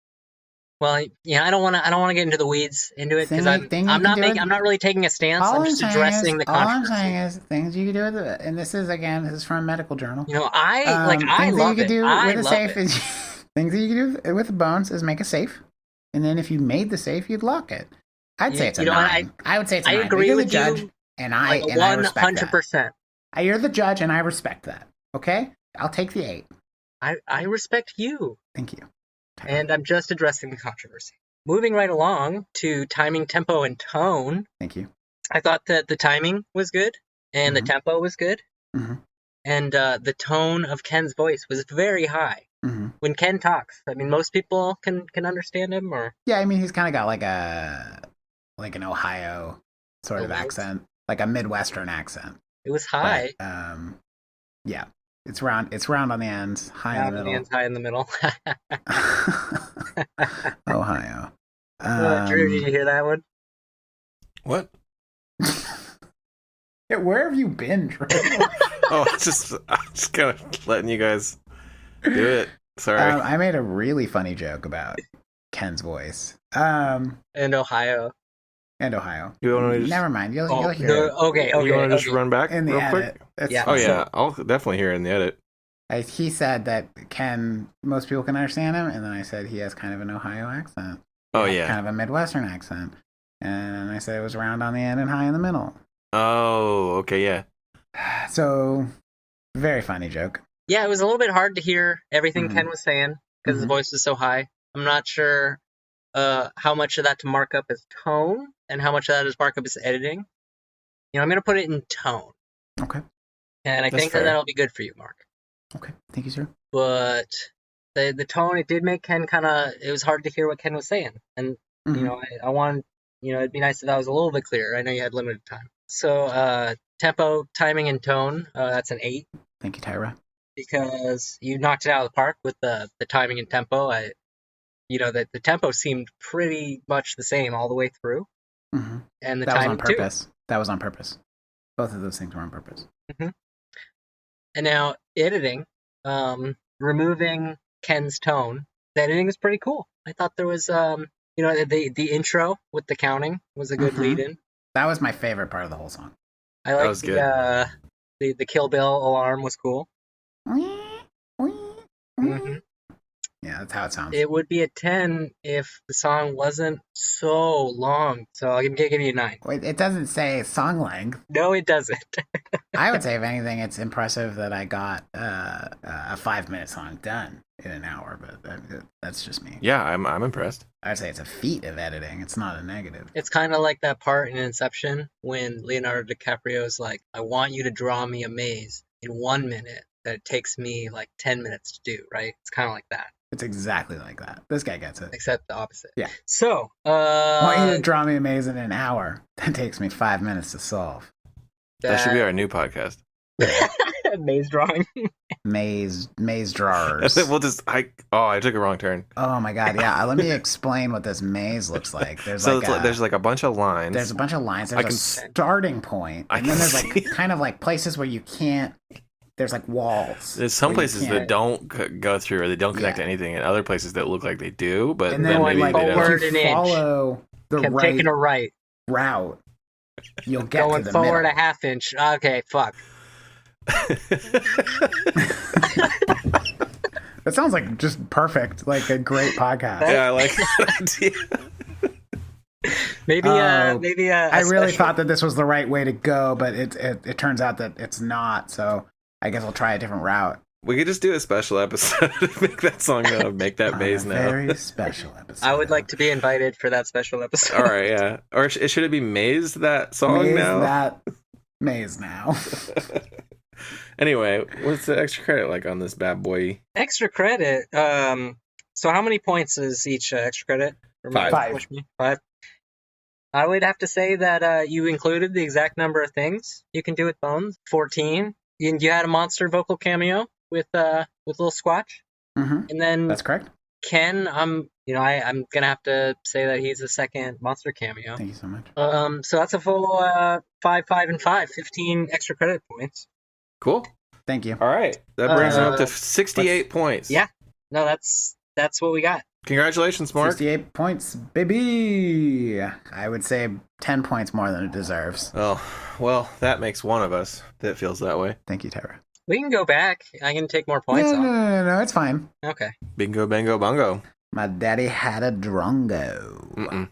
A: Well, yeah, I don't want to get into the weeds into it because
D: Thing you
A: I'm
D: can
A: not
D: do
A: I'm not really taking a stance. I'm just addressing the
D: all I'm
A: controversy.
D: saying is things you can do with it, and this is from a medical journal.
A: You know, I
D: things
A: love
D: that you
A: it.
D: can do
A: I
D: with a
A: love
D: safe
A: it.
D: is things that you can do with the bones is make a safe, and then if you made the safe, you'd lock it. I'd say it's a 9. I would say it's a 9.
A: I agree
D: You're
A: with
D: the judge,
A: you.
D: and I
A: Like
D: and I respect that.
A: 100%.
D: You're the judge, and I respect that. Okay, I'll take the 8.
A: I respect you.
D: Thank you.
A: And I'm just addressing the controversy. Moving right along to timing, tempo, and tone.
D: Thank you.
A: I thought that the timing was good, and the tempo was good, and the tone of Ken's voice was very high. When Ken talks, I mean, most people can understand him, or
D: yeah, I mean, he's kind of got like an Ohio sort of accent, like a Midwestern accent.
A: It was high.
D: But, yeah, it's round on the ends, high in the middle.
A: High in the middle.
D: Ohio.
A: Drew, did you hear that one?
C: What?
D: Yeah, where have you been, Drew?
C: I'm just kind of letting you guys do it. Sorry.
D: I made a really funny joke about Ken's voice.
A: And Ohio.
C: You want to just,
D: Never mind. You'll hear it.
A: Okay.
C: You want to just run back
D: in the
C: real
D: edit.
C: quick?
A: Yeah.
C: Oh yeah, I'll definitely hear it in the edit.
D: He said that most people can understand him, and then I said he has kind of an Ohio accent.
C: Oh yeah.
D: Kind of a Midwestern accent. And I said it was round on the end and high in the middle.
C: Oh, okay, yeah.
D: So, very funny joke.
A: Yeah, it was a little bit hard to hear everything Ken was saying because his voice was so high. I'm not sure how much of that to mark up as tone and how much of that is mark up as editing. You know, I'm going to put it in tone.
D: Okay.
A: And I think that'll be good for you, Mark.
D: Okay. Thank you, sir.
A: But the tone, it did make Ken it was hard to hear what Ken was saying. And, you know, I wanted, you know, it'd be nice if that was a little bit clearer. I know you had limited time. So, tempo, timing, and tone, that's an 8.
D: Thank you, Tyra.
A: Because you knocked it out of the park with the timing and tempo. The tempo seemed pretty much the same all the way through. And the timing
D: was on purpose. That was on purpose. Both of those things were on purpose.
A: And now editing, removing Ken's tone, the editing is pretty cool. I thought there was, the intro with the counting was a good lead-in.
D: That was my favorite part of the whole song.
A: I like the Kill Bill alarm was cool.
D: Yeah, that's how it sounds.
A: It would be a 10 if the song wasn't so long. So I'll give you a 9.
D: Wait, it doesn't say song length.
A: No, it doesn't.
D: I would say, if anything, it's impressive that I got a 5-minute song done in an hour, but that's just me.
C: Yeah, I'm impressed.
D: I'd say it's a feat of editing. It's not a negative.
A: It's kind of like that part in Inception when Leonardo DiCaprio's like, I want you to draw me a maze in 1 minute that it takes me like 10 minutes to do, right? It's kind of like that.
D: It's exactly like that. This guy gets it.
A: Except the opposite.
D: Yeah.
A: So,
D: I want you to draw me a maze in an hour. That takes me 5 minutes to solve.
C: That should be our new podcast.
A: Maze drawing.
D: Maze drawers.
C: We'll just I took a wrong turn.
D: Oh my god, yeah. Let me explain what this maze looks like. There's
C: there's like a bunch of lines.
D: There's a bunch of lines. There's a starting point, and then there's like kind of like places where you can't. There's like walls.
C: There's some places that don't go through or they don't connect to anything, and other places that look like they do, but
D: and then
C: maybe
D: like,
C: they don't.
D: if you follow the
A: taking a right
D: route, you'll get
A: going
D: to the
A: forward
D: middle.
A: a half inch. Okay, fuck.
D: That sounds like just perfect, like a great podcast.
C: Yeah, I like that idea.
A: Maybe
D: I really thought that this was the right way to go, but it turns out that it's not. So I guess I'll try a different route.
C: We could just do a special episode to make that song make that maze now.
D: Very special episode.
A: I would like to be invited for that special episode.
C: All right, yeah. Or should it be Maze that song
D: maze
C: now?
D: That maze now.
C: Anyway, what's the extra credit like on this bad boy?
A: Extra credit. So how many points is each extra credit?
C: 5.
A: 5. I would have to say that you included the exact number of things you can do with Bones. 14. You had a monster vocal cameo with Little Squatch. And then
D: that's correct.
A: Ken, I'm gonna have to say that he's a second monster cameo.
D: Thank you so much.
A: So that's a full 5, 5, and 5. 15 extra credit points.
C: Cool.
D: Thank you.
C: All right, that brings it up to 68 points.
A: Yeah. No, that's what we got.
C: Congratulations, Mark.
D: 68 points, baby. I would say 10 points more than it deserves.
C: Oh, well, that makes one of us that feels that way.
D: Thank you, Tyra.
A: We can go back. I can take more points off.
D: No, it's fine.
A: Okay.
C: Bingo, bango, bongo.
D: My daddy had a drongo.
C: Mm-mm.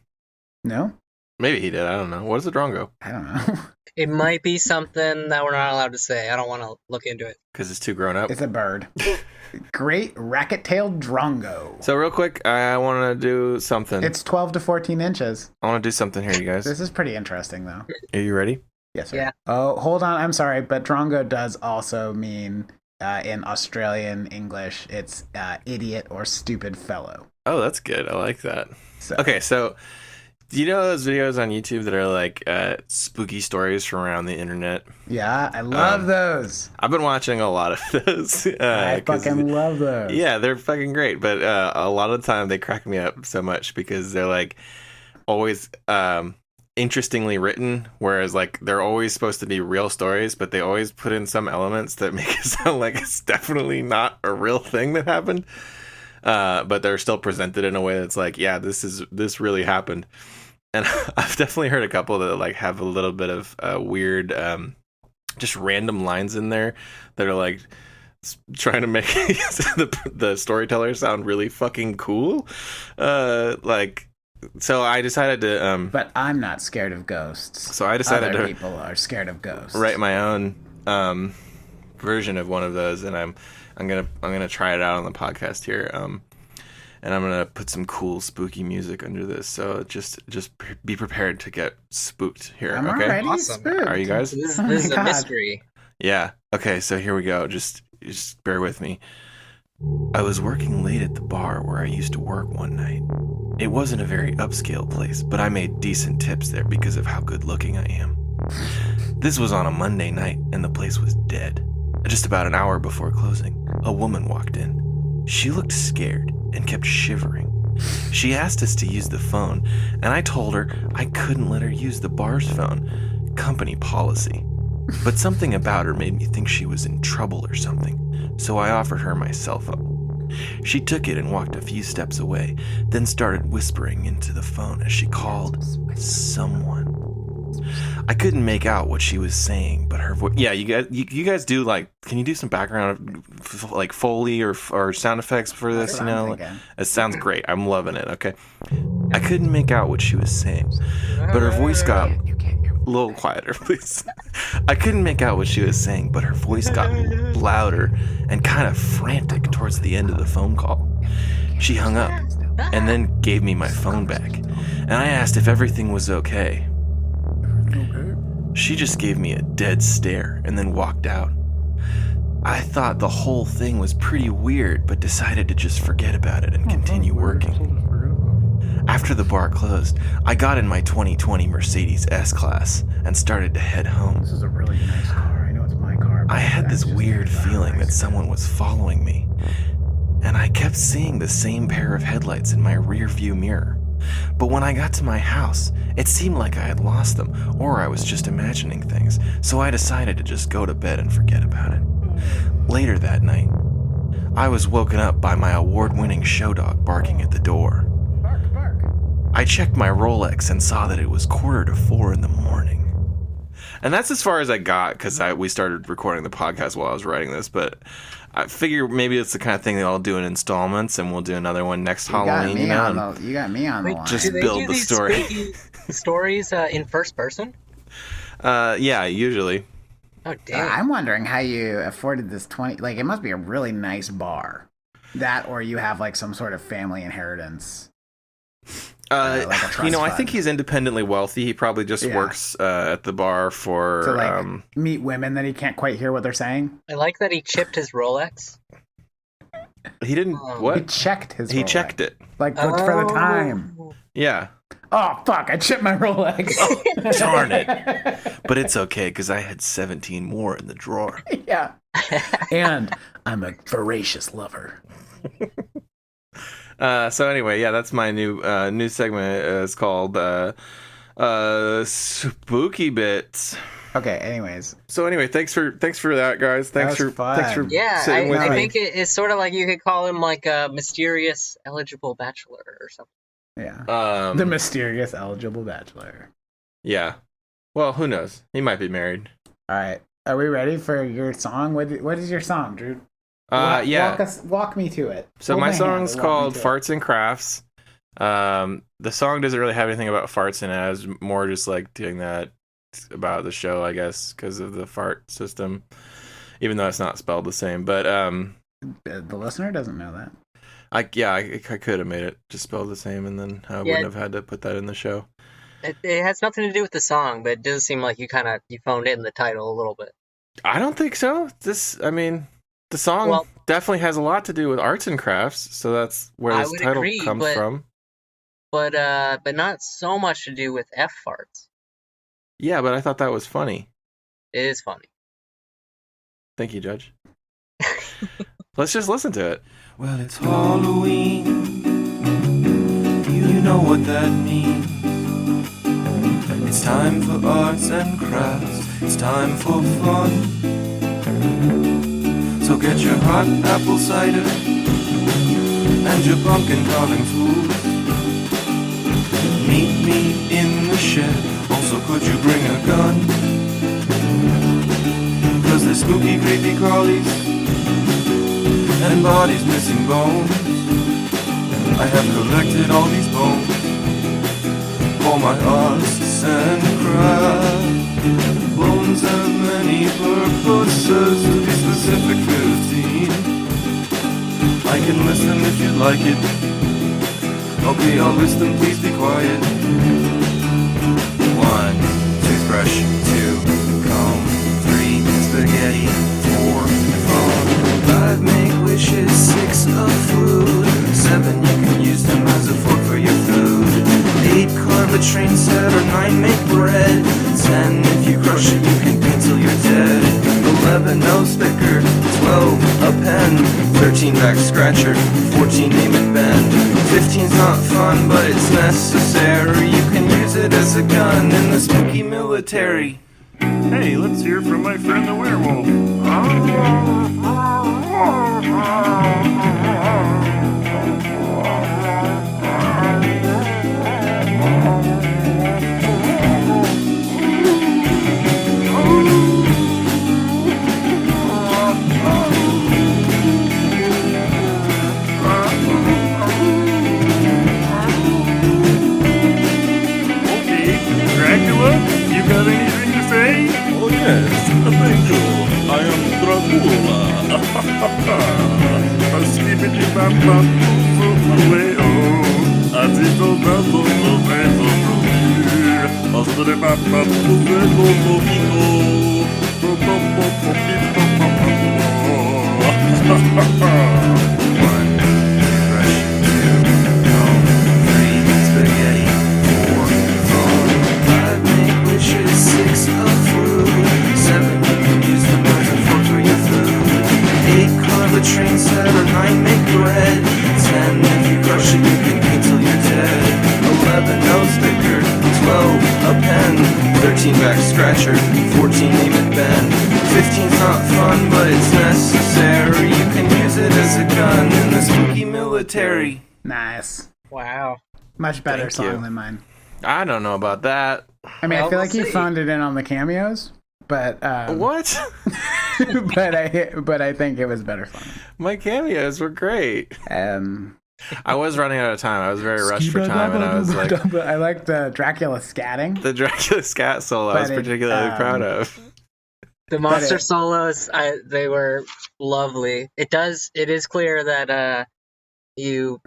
D: No?
C: Maybe he did. I don't know. What is a drongo?
D: I don't know.
A: It might be something that we're not allowed to say. I don't want to look into it.
C: Because it's too grown up.
D: It's a bird. Great racket-tailed drongo.
C: So real quick, I want to do something.
D: It's 12 to 14 inches.
C: I want to do something here, you guys.
D: This is pretty interesting, though.
C: Are you ready?
D: Yes, sir.
A: Yeah.
D: Oh, hold on. I'm sorry, but drongo does also mean, in Australian English, it's idiot or stupid fellow.
C: Oh, that's good. I like that.
D: So,
C: Okay, so do you know those videos on YouTube that are like spooky stories from around the internet?
D: Yeah, I love those.
C: I've been watching a lot of those.
D: I fucking love those.
C: Yeah, they're fucking great. But a lot of the time they crack me up so much because they're like always interestingly written, whereas like they're always supposed to be real stories, but they always put in some elements that make it sound like it's definitely not a real thing that happened. But they're still presented in a way that's like, yeah, this really happened. And I've definitely heard a couple that like have a little bit of weird, just random lines in there that are like trying to make the storyteller sound really fucking cool. So I decided to.
D: But I'm not scared of ghosts.
C: So I decided
D: Other
C: to
D: people are scared of ghosts.
C: write my own version of one of those, and I'm gonna try it out on the podcast here. And I'm gonna put some cool spooky music under this. So just be prepared to get spooked here.
D: I'm
C: okay.
D: already
A: Awesome.
D: spooked.
C: Are you guys?
A: This
D: Oh my
A: is a
D: God.
A: mystery.
C: Yeah. Okay, so here we go. Just bear with me. I was working late at the bar where I used to work one night. It wasn't a very upscale place, but I made decent tips there because of how good looking I am. This was on a Monday night, and the place was dead. Just about an hour before closing, a woman walked in. She looked scared and kept shivering. She asked us to use the phone, and I told her I couldn't let her use the bar's phone. Company policy. But something about her made me think she was in trouble or something, so I offered her my cell phone. She took it and walked a few steps away, then started whispering into the phone as she called someone. I couldn't make out what she was saying, but her voice. Yeah, you guys do like. Can you do some background, like Foley or sound effects for this?
D: That's
C: You
D: what I'm
C: know,
D: thinking.
C: it sounds great. I'm loving it. Okay, I couldn't make out what she was saying, but her voice got
D: You can't hear.
C: a little quieter, please. I couldn't make out what she was saying, but her voice got louder and kind of frantic towards the end of the phone call. She hung up and then gave me my phone back, and I asked if everything was okay. She just gave me a dead stare and then walked out. I thought the whole thing was pretty weird, but decided to just forget about it and continue working. After the bar closed, I got in my 2020 Mercedes S-Class and started to head home.
D: This is a really nice car. I know it's my car. but
C: I had
D: that's
C: this
D: just
C: weird
D: the
C: feeling that
D: price.
C: someone was following me, and I kept seeing the same pair of headlights in my rear view mirror. But when I got to my house, it seemed like I had lost them, or I was just imagining things, so I decided to just go to bed and forget about it. Later that night, I was woken up by my award-winning show dog barking at the door.
D: Bark, bark.
C: I checked my Rolex and saw that it was 3:45 in the morning. And that's as far as I got, because we started recording the podcast while I was writing this, but I figure maybe it's the kind of thing that I'll do in installments, and we'll do another one next Halloween.
D: You got me on the
A: Wait,
D: line.
C: Just
A: do they
C: build
A: do
C: the
A: these
C: story.
A: spooky stories in first person?
C: Yeah, usually.
A: Oh, damn.
D: I'm wondering how you afforded this 20. Like, it must be a really nice bar. That, or you have like some sort of family inheritance. Like a trust
C: I
D: fund.
C: think he's independently wealthy. He probably just
D: Yeah.
C: works at the bar for.
D: To like meet women that he can't quite hear what they're saying.
A: I like that he chipped his Rolex.
C: He didn't.
A: Oh.
D: He
C: What?
D: checked his.
C: He
D: Rolex.
C: checked it.
D: Like for the time.
C: Yeah.
D: Oh fuck! I chipped my Rolex.
C: Darn it. But it's okay because I had 17 more in the drawer.
D: Yeah. And I'm a voracious lover.
C: So anyway, yeah, that's my new segment. It's called Spooky Bits.
D: Okay. Anyways,
C: So anyway, thanks for that, guys. Thanks
D: was
C: for
D: fun.
A: Yeah,
C: sitting with
A: I
C: me.
A: think it's sort of like you could call him like a mysterious eligible bachelor or something.
D: Yeah. The mysterious eligible bachelor.
C: Yeah. Well, who knows? He might be married.
D: All right. Are we ready for your song? What is your song, Drew?
C: Yeah.
D: Walk me to it.
C: So
D: Hold
C: my
D: hand
C: song's
D: and walk me
C: called
D: to it.
C: Farts and Crafts. The song doesn't really have anything about farts in it. It's more just like doing that about the show, I guess, because of the fart system. Even though it's not spelled the same, but
D: The listener doesn't know that.
C: I could have made it just spelled the same, and then I wouldn't have had to put that in the show.
A: It has nothing to do with the song, but it does seem like you phoned in the title a little bit.
C: I don't think so. The song definitely has a lot to do with arts and crafts, so that's where this title comes from.
A: But not so much to do with F farts.
C: Yeah, but I thought that was funny.
A: It is funny.
C: Thank you, Judge. Let's just listen to it.
B: Well, it's Halloween. You know what that means. It's time for arts and crafts. It's time for fun. So get your hot apple cider and your pumpkin carving tools. Meet me in the shed. Also, could you bring a gun? 'Cause there's spooky, creepy crawlies and bodies missing bones. I have collected all these bones for my arts and crafts. Bones have many purposes, to be specific 15. I can list them if you'd like it. Okay, I'll list them, please be quiet. 1, toothbrush. 2, comb. 3, spaghetti. 4, phone. 5, make wishes. 6, a food. 7, you can use them as a fork for your food. 8, carve a train set. Or 9, make bread. 10, if you crush it, you can paint till you're dead. 11, nose picker. 12, a pen. 13, back scratcher. 14, name it Ben. 15's not fun, but it's necessary. You can use it as a gun in the spooky military.
E: Hey, let's hear from my friend the werewolf. Okay, Dracula, you got anything to say?
G: Oh yes, thank you. I am Dracula.
E: A skippity bop bop away oh. A little bop a little bop bop
B: Train set or 9, make bread. 10, if you crush it, you can paint till you're dead. 11, nose picker. 12, a pen. 13, back scratcher. 14, name it Ben. 15's not fun, but it's necessary. You can use it as a gun in the spooky military.
D: Nice.
A: Wow.
D: Much better
C: Thank
D: song
C: you.
D: than mine.
C: I don't know about that.
D: I mean, I
A: Well,
D: feel
A: we'll
D: like you
A: see.
D: phoned it in on the cameos, but
C: What?
D: but I think it was better fun.
C: My cameos were great. I was running out of time. I was very rushed for time, and I was like,
D: I like the Dracula scatting.
C: the Dracula scat solo I was
D: But it,
C: particularly proud of.
A: The monster
D: it-
A: solos, they were lovely. It is clear that you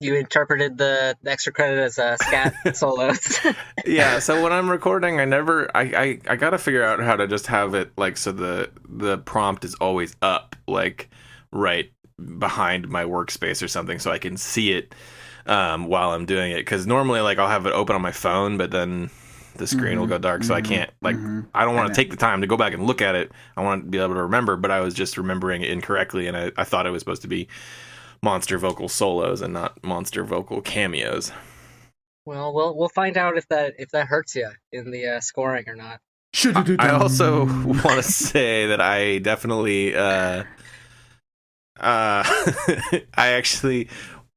A: interpreted the extra credit as scat solos.
C: Yeah, so when I'm recording, I gotta figure out how to just have it like so the prompt is always up, like right behind my workspace or something, so I can see it while I'm doing it. Because normally, like, I'll have it open on my phone, but then the screen will go dark, so I can't I don't want to take the time to go back and look at it. I want to be able to remember, but I was just remembering it incorrectly, and I thought it was supposed to be monster vocal solos and not monster vocal cameos.
A: Well, we'll find out if that hurts you in the scoring or not.
C: I also want to say that I definitely I actually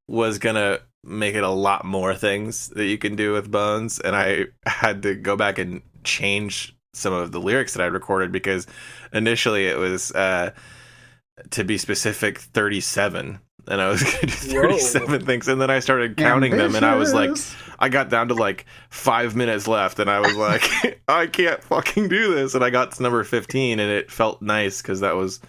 C: was gonna make it a lot more things that you can do with bones, and I had to go back and change some of the lyrics that I recorded because initially it was to be specific 37, and I was gonna do 37 things, and then I started counting them, and I was like, I got down to like 5 minutes left, and I was like, I can't fucking do this, and I got to number 15, and it felt nice because that was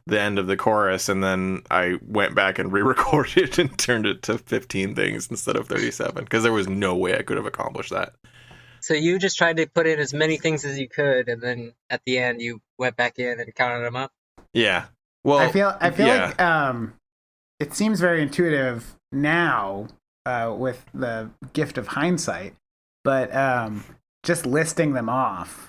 C: the end of the chorus, and then I went back and re-recorded it and turned it to 15 things instead of 37 because there was no way I could have accomplished that.
A: So you just tried to put in as many things as you could, and then at the end you went back in and counted them up?
C: Yeah. Well,
D: I feel like it seems very intuitive now with the gift of hindsight, but just listing them off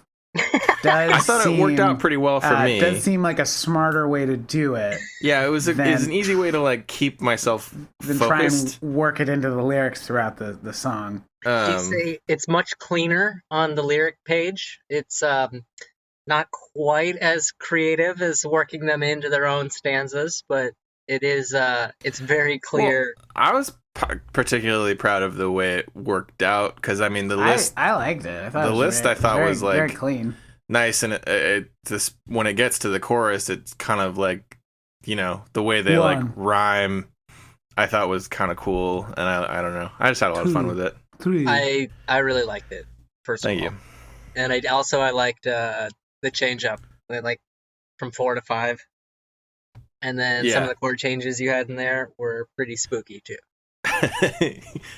D: does
C: I thought it worked out pretty well for me.
D: It does seem like a smarter way to do it.
C: Yeah, it was an easy way to like keep myself
D: than
C: focused.
D: try and work it into the lyrics throughout the song.
A: You say it's much cleaner on the lyric page. It's not quite as creative as working them into their own stanzas, but it is it's very clear.
C: Well, I was particularly proud of the way it worked out because I mean the list.
D: I liked it. I thought
C: the list I thought was like
D: very clean,
C: nice, and it just when it gets to the chorus, it's kind of like the way they like rhyme. I thought was kind of cool, and I don't know. I just had a lot of fun with it.
A: I really liked it. Thank you. And I liked the change up, like from 4 to 5. And then some of the chord changes you had in there were pretty spooky too.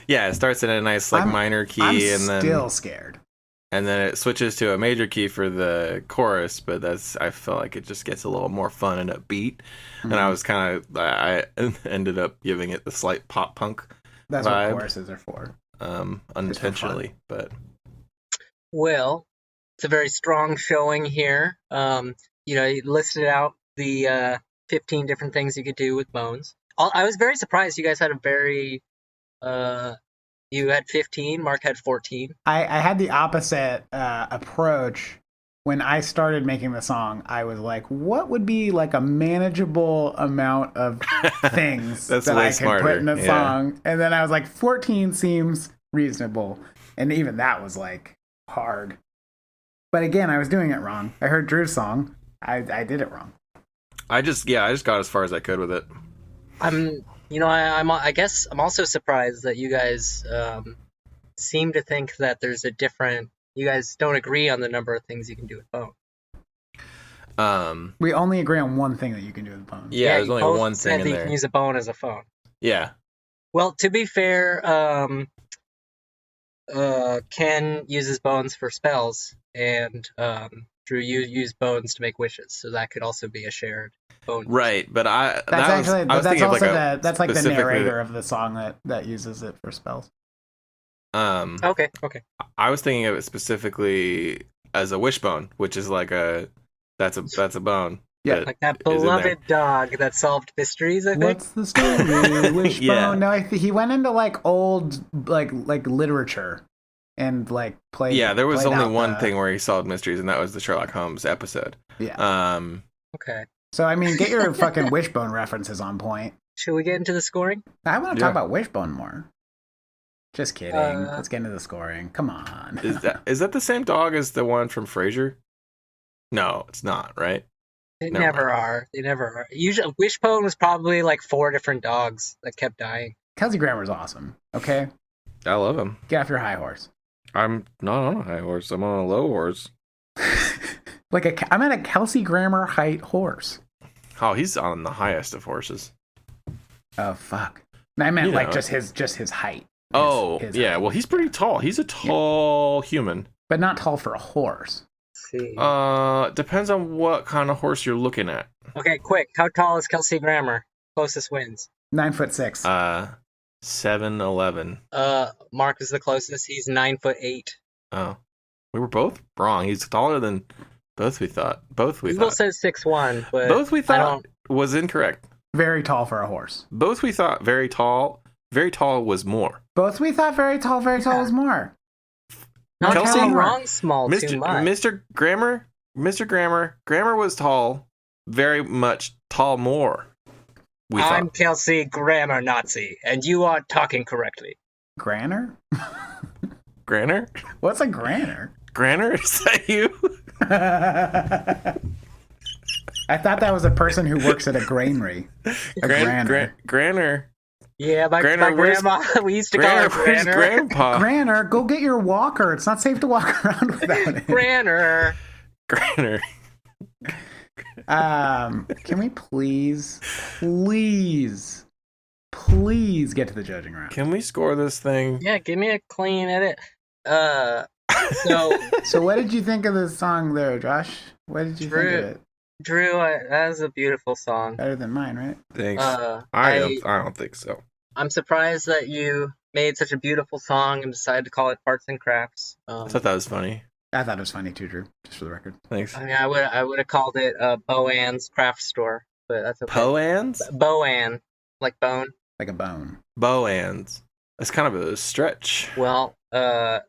C: Yeah, it starts in a nice minor key,
D: I'm
C: and then
D: still scared.
C: And then it switches to a major key for the chorus, but I felt like it just gets a little more fun and upbeat. Mm-hmm. And I ended up giving it the slight pop punk.
D: That's
C: vibe,
D: what choruses are for.
C: Unintentionally, but
A: well, it's a very strong showing here. You listed out the 15 different things you could do with bones. I was very surprised you guys had you had 15, Mark had 14.
D: I had the opposite approach. When I started making the song, I was like, what would be like a manageable amount of things that I could put in a song? And then I was like, 14 seems reasonable. And even that was like hard. But again, I was doing it wrong. I heard Drew's song. I did it wrong.
C: I just got as far as I could with it.
A: I guess I'm also surprised that you guys seem to think that there's a different. You guys don't agree on the number of things you can do with bone.
D: We only agree on one thing that you can do with bone.
C: Yeah, there's only one thing in there.
A: You can use a bone as a phone.
C: Yeah.
A: Well, to be fair, Ken uses bones for spells, and Drew, you use bones to make wishes, so that could also be a shared bone.
C: Right, but
D: that's like the narrator of the song that uses it for spells.
A: Okay.
C: I was thinking of it specifically as a wishbone, which is like that's a bone.
D: Yeah,
A: like that beloved dog that solved mysteries. I think.
D: What's the story? Wishbone.
C: Yeah.
D: No, he went into like old like literature and like played.
C: Yeah, there was only one thing where he solved mysteries, and that was the Sherlock Holmes episode.
D: Yeah.
A: Okay.
D: So I mean, get your fucking wishbone references on point.
A: Should we get into the scoring?
D: I want to talk about wishbone more. Just kidding. Let's get into the scoring. Come on.
C: Is that the same dog as the one from Frasier? No, it's not, right?
A: They never are. Usually, Wishbone was probably like 4 different dogs that kept dying.
D: Kelsey Grammer's awesome. Okay?
C: I love him.
D: Get off your high horse.
C: I'm not on a high horse. I'm on a low horse.
D: I'm at a Kelsey Grammer height horse.
C: Oh, he's on the highest of horses.
D: Oh, fuck. I meant just his height. His
C: yeah.
D: height.
C: Well, he's pretty tall. He's a tall human.
D: But not tall for a horse.
A: Let's see.
C: Depends on what kind of horse you're looking at.
A: Okay, quick. How tall is Kelsey Grammer? Closest wins.
D: 9'6".
C: 7'11".
A: Mark is the closest. He's 9'8".
C: Oh, we were both wrong. He's taller than both we thought.
A: Google says 6'1", but
C: both we thought was incorrect.
D: Very tall for a horse.
C: Both we thought very tall. Very tall was more.
D: Both we thought very tall was more.
A: Not
C: Kelsey?
A: too wrong, small too much.
C: Mr. Grammar was tall, very much tall more.
A: I'm Kelsey, grammar Nazi, and you are talking correctly.
D: Granner?
C: Granner?
D: What's a granner?
C: Granner? Is that you?
D: I thought that was a person who works at a granary.
C: Granner.
A: Yeah, my grandma, we used to call her
C: Where's
A: Granner.
C: Grandpa?
D: Granner, go get your walker. It's not safe to walk around without it.
A: Granner.
C: Granner.
D: Can we please get to the judging round?
C: Can we score this thing?
A: Yeah, give me a clean edit.
D: So what did you think of this song there, Josh? What did you think of it?
A: Drew, that was a beautiful song.
D: Better than mine, right?
C: Thanks. I don't think so.
A: I'm surprised that you made such a beautiful song and decided to call it Parts and Crafts.
C: I thought that was funny.
D: I thought it was funny too, Drew. Just for the record.
C: Thanks.
A: I mean, I would have called it Boan's Craft Store, but that's okay.
C: Poans?
A: Boan, like bone.
D: Like a bone.
C: Boans. That's kind of a stretch.
A: Well, Farts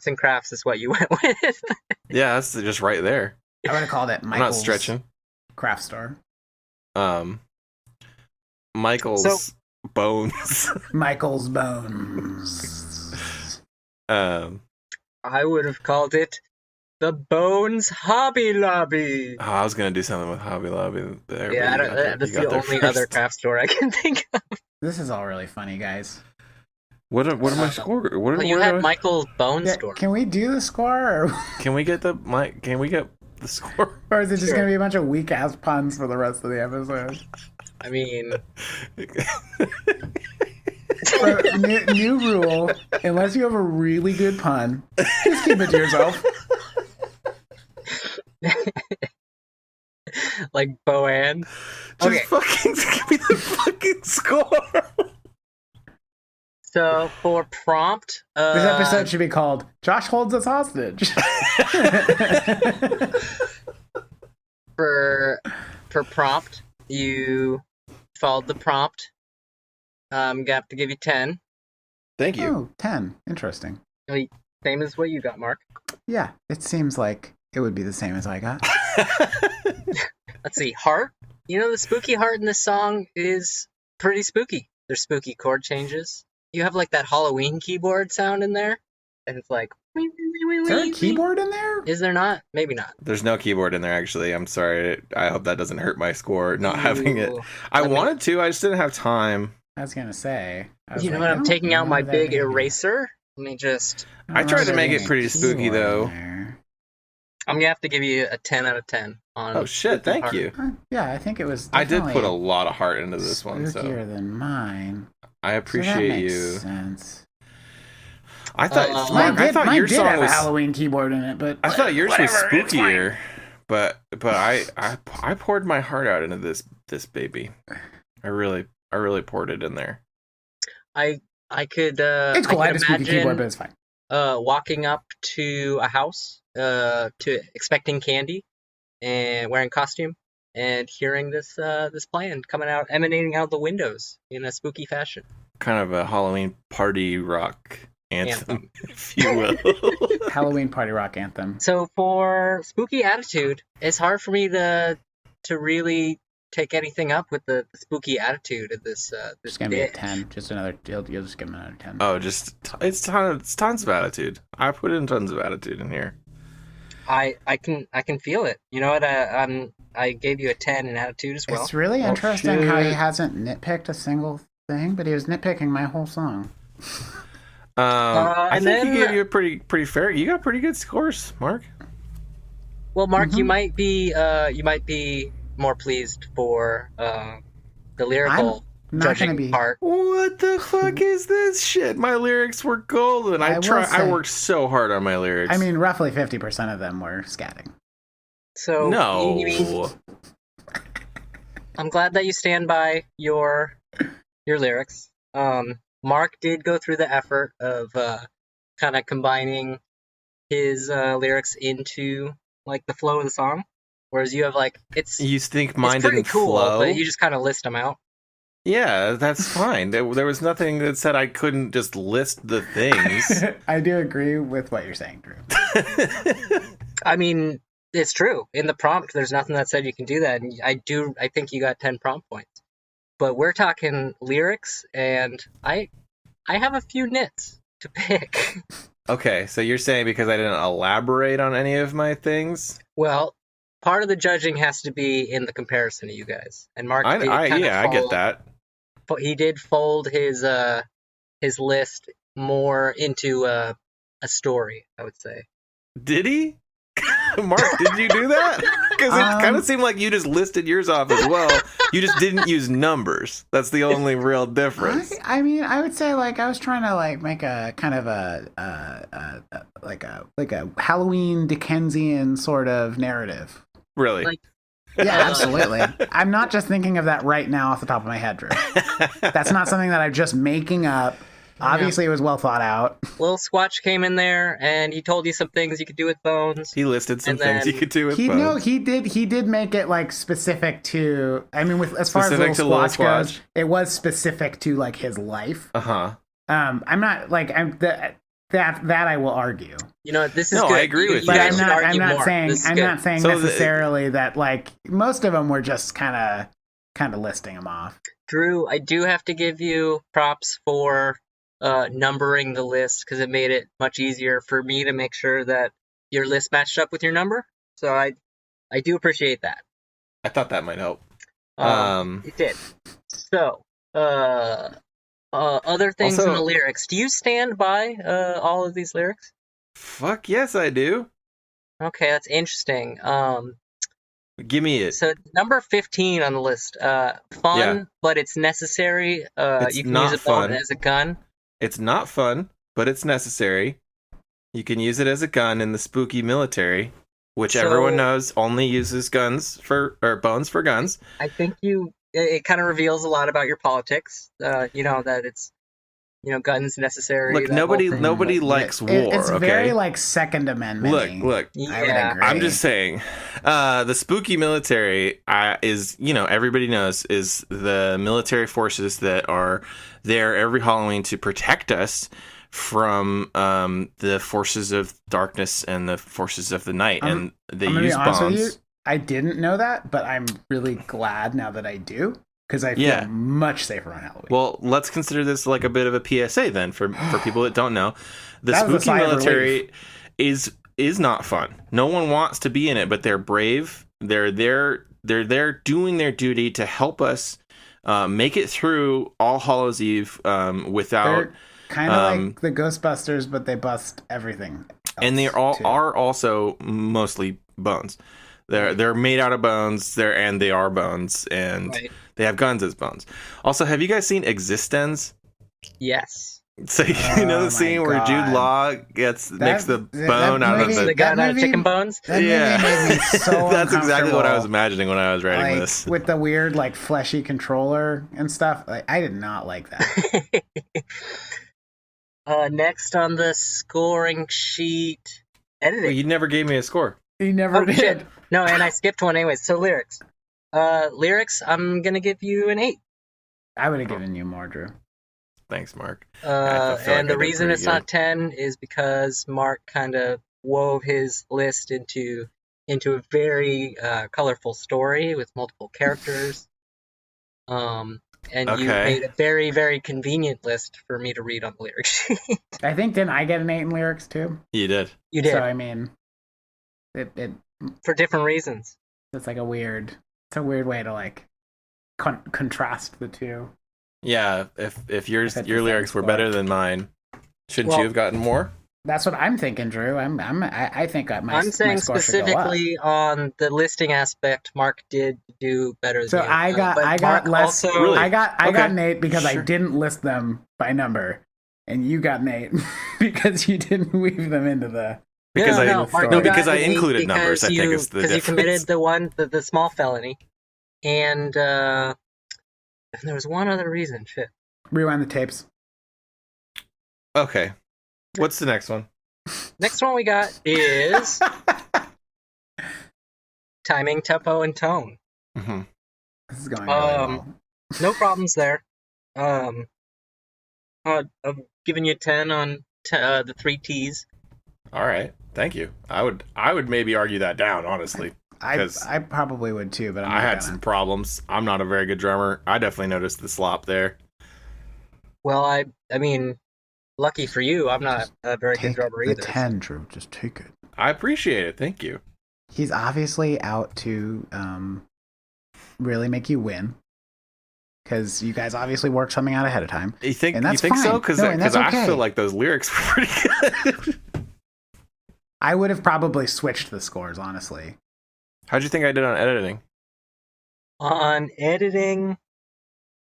A: and Crafts is what you went with.
C: Yeah, that's just right there.
D: I would have called it Michael's
C: I'm not stretching.
D: Craft Store.
C: Michael's Bones.
D: Michael's Bones.
A: I would have called it the Bones Hobby Lobby.
C: Oh, I was gonna do something with Hobby Lobby.
A: Yeah, that's the only other craft store I can think of.
D: This is all really funny, guys.
C: What am I scoring?
A: You had Michael's Bone Store.
D: Can we do the score? Or...
C: Can we get the score?
D: Or is it just gonna be a bunch of weak ass puns for the rest of the episode?
A: I mean,
D: new rule: unless you have a really good pun, just keep it to yourself.
A: Like Boan.
C: Just fucking give me the fucking score.
A: So for prompt,
D: this episode should be called "Josh Holds Us Hostage."
A: for prompt, you followed the prompt. Got to give you 10.
C: Thank you.
D: Oh, 10. Interesting.
A: Same as what you got, Mark.
D: Yeah, it seems like it would be the same as I got.
A: Let's see, heart. The spooky heart in this song is pretty spooky. There's spooky chord changes. You have like that Halloween keyboard sound in there, and it's like.
D: Is there a keyboard in there?
A: Is there not? Maybe not.
C: There's no keyboard in there, actually. I'm sorry. I hope that doesn't hurt my score, not having it. I wanted to, I just didn't have time.
D: I was going to say.
A: I'm taking out my big eraser. Let me just...
C: I tried to make it pretty spooky, though.
A: I'm going to have to give you a 10 out of 10.
C: Oh, shit. Thank you.
D: Yeah, I think it was
C: I did put a lot of heart into this one, so...
D: spookier than mine.
C: I appreciate
D: you.
C: Sense. I thought your song
D: had
C: was
D: a Halloween keyboard in it, but
C: I thought yours was spookier. But I poured my heart out into this baby. I really poured it in there.
A: I could
D: it's cool. I had a spooky keyboard, but it's fine.
A: Walking up to a house, expecting candy, and wearing costume, and hearing this playing, emanating out the windows in a spooky fashion.
C: Kind of a Halloween party rock anthem, if you will.
D: Halloween party rock anthem.
A: So for spooky attitude, it's hard for me to really take anything up with the spooky attitude of this.
D: It's gonna be a 10. Just another. You'll just give him another 10.
C: Oh, it's tons of attitude. I put in tons of attitude in here.
A: I can feel it. You know what? I gave you a 10 in attitude as well.
D: It's really interesting how he hasn't nitpicked a single thing, but he was nitpicking my whole song.
C: I think he gave you a pretty fair. You got pretty good scores, Mark.
A: Well, Mark, you might be more pleased for the lyrical judging part.
C: What the fuck is this shit? My lyrics were golden. I worked so hard on my lyrics.
D: I mean, roughly 50% of them were scatting.
A: So
C: no.
A: I'm glad that you stand by your lyrics. Mark did go through the effort of kind of combining his lyrics into like the flow of the song, whereas you have like
C: You think mine
A: it's pretty
C: didn't
A: cool,
C: flow?
A: but you just kind of list them out.
C: Yeah, that's fine. There was nothing that said I couldn't just list the things.
D: I do agree with what you're saying, Drew.
A: I mean, it's true. In the prompt, there's nothing that said you can do that. And I think you got 10 prompt points. But we're talking lyrics, and I have a few nits to pick.
C: Okay, so you're saying because I didn't elaborate on any of my things?
A: Well, part of the judging has to be in the comparison of you guys. And Mark,
C: I get that.
A: But he did fold his list more into a story, I would say.
C: Did he? Mark, did you do that? Because it kind of seemed like you just listed yours off as well. You just didn't use numbers. That's the only real difference.
D: I mean, I would say like I was trying to like make a kind of a Halloween Dickensian sort of narrative.
C: Really?
A: Like,
D: Yeah, absolutely. I'm not just thinking of that right now off the top of my head, Drew. That's not something that I'm just making up. Obviously, it was well thought out.
A: Little Squatch came in there, and he told you some things you could do with bones.
C: He listed some
A: And
C: things you
A: then-
C: could do with
D: He
C: bones.
D: he did make it like specific to. I mean, with as far as
C: Specific to
D: Little
C: Little
D: Squatch
C: Squatch.
D: goes, it was specific to like his life.
C: Uh-huh.
D: I'm not like that I will argue.
A: You know, this is
C: No,
A: good.
C: I agree with
A: you
C: you.
D: But
A: guys
D: I'm
A: should
D: not.
A: argue
D: I'm not
A: more.
D: saying.
A: This is
D: I'm
A: good.
D: not saying
C: So
D: necessarily that like most of them were just kind of listing them off.
A: Drew, I do have to give you props for numbering the list because it made it much easier for me to make sure that your list matched up with your number. So I do appreciate that.
C: I thought that might help.
A: It did. So, other things
C: Also-
A: in the lyrics. Do you stand by all of these lyrics?
C: Fuck yes, I do.
A: Okay, that's interesting.
C: Give me it.
A: So number 15 on the list. Fun,
C: Yeah.
A: but it's necessary.
C: It's
A: You can
C: not
A: use a bone
C: fun.
A: as a gun.
C: It's not fun, but it's necessary. You can use it as a gun in the spooky military, which
A: So-
C: everyone knows only uses bones for guns.
A: I think it kind of reveals a lot about your politics. You know that it's guns necessary.
C: Look,
A: that whole thing.
C: nobody likes war.
D: It's
C: okay,
D: very like Second Amendment.
C: look.
D: I would
A: Yeah.
D: agree.
C: I'm just saying, the spooky military is, everybody knows, is the military forces that are there every Halloween to protect us from the forces of darkness and the forces of the night, and they
D: I'm gonna
C: use
D: be honest with you.
C: bombs.
D: I didn't know that, but I'm really glad now that I do because I feel
C: Yeah.
D: much safer on Halloween.
C: Well, let's consider this like a bit of a PSA then for people that don't know. The
D: That was a
C: spooky
D: sigh of
C: military is not fun. No one wants to be in it, but they're brave. They're there doing their duty to help us make it through All Hallows Eve without.
D: They're kind of
C: um,
D: like the Ghostbusters, but they bust everything.
C: And they
D: else, too.
C: are also mostly bones. They're made out of bones. They are bones, and
A: Right.
C: they have guns as bones. Also, have you guys seen Existence?
A: Yes.
C: So you know
D: Oh
C: the scene
D: my
C: where
D: God.
C: Jude Law makes the bone out of
D: movie-
A: The
C: the.
A: gun out of
D: movie-
A: chicken bones.
D: That movie
C: Yeah,
D: made me so
C: that's exactly what I was
D: uncomfortable.
C: imagining when I was writing
D: Like
C: this.
D: with the weird, like fleshy controller and stuff. Like I did not like that.
A: Next on the scoring sheet, editing.
C: Well, you never gave me a score.
D: He never
A: Oh,
D: did.
A: shit. No, and I skipped one anyways. So lyrics. Lyrics, I'm gonna give you an 8.
D: I would have given you more, Drew.
C: Thanks, Mark.
A: And
C: feel like I
A: the
C: did
A: reason
C: pretty
A: it's not 10 is because Mark kind of wove his list into a very colorful story with multiple characters. And you
C: Okay.
A: made a very, very convenient list for me to read on the lyric sheet.
D: I think didn't I get an 8 in lyrics too?
C: You did.
A: You did,
D: So I mean, it
A: for different reasons.
D: it's like a weird way to like contrast the two.
C: Yeah. If your
D: If it's the
C: your
D: same
C: lyrics were
D: score.
C: better than mine, shouldn't
A: Well-
C: you have gotten more?
D: That's what I'm thinking, Drew. I think my
A: I'm saying
D: my score should go up.
A: specifically on the listing aspect, Mark did do better
D: So
A: than you.
D: I got
A: But
D: got
A: Mark
D: less.
A: Also,
C: Really?
D: I got
C: Okay.
D: an 8 because I
C: Sure.
D: didn't list them by number, and you got an 8 because you didn't weave them into the.
C: Because
A: no,
C: I
A: no, Mark,
D: no,
A: you got
C: because I
A: an 8
C: included numbers, I think
A: you-
C: is the
A: because you
C: difference.
A: committed the small felony, and there was one other reason. Shit.
D: Rewind the tapes.
C: Okay. What's the next one?
A: Next one we got is timing, tempo, and tone.
C: Mm-hmm.
D: This is going really well.
A: No problems there. I've given you 10 on the 3 T's.
C: All right, thank you. I would maybe argue that down, honestly.
D: I probably would too, but
C: I had some problems. I'm not a very good drummer. I definitely noticed the slop there.
A: Well, I mean, lucky for you, I'm not a very good drummer either.
D: The 10, Drew. Just take it.
C: I appreciate it. Thank you.
D: He's obviously out to really make you win. Because you guys obviously worked something out ahead of time.
C: You think
D: and that's
C: you think
D: fine.
C: so? Because
D: okay.
C: I feel like those lyrics were pretty good.
D: I would have probably switched the scores, honestly.
C: How'd you think I did on editing?
A: On editing,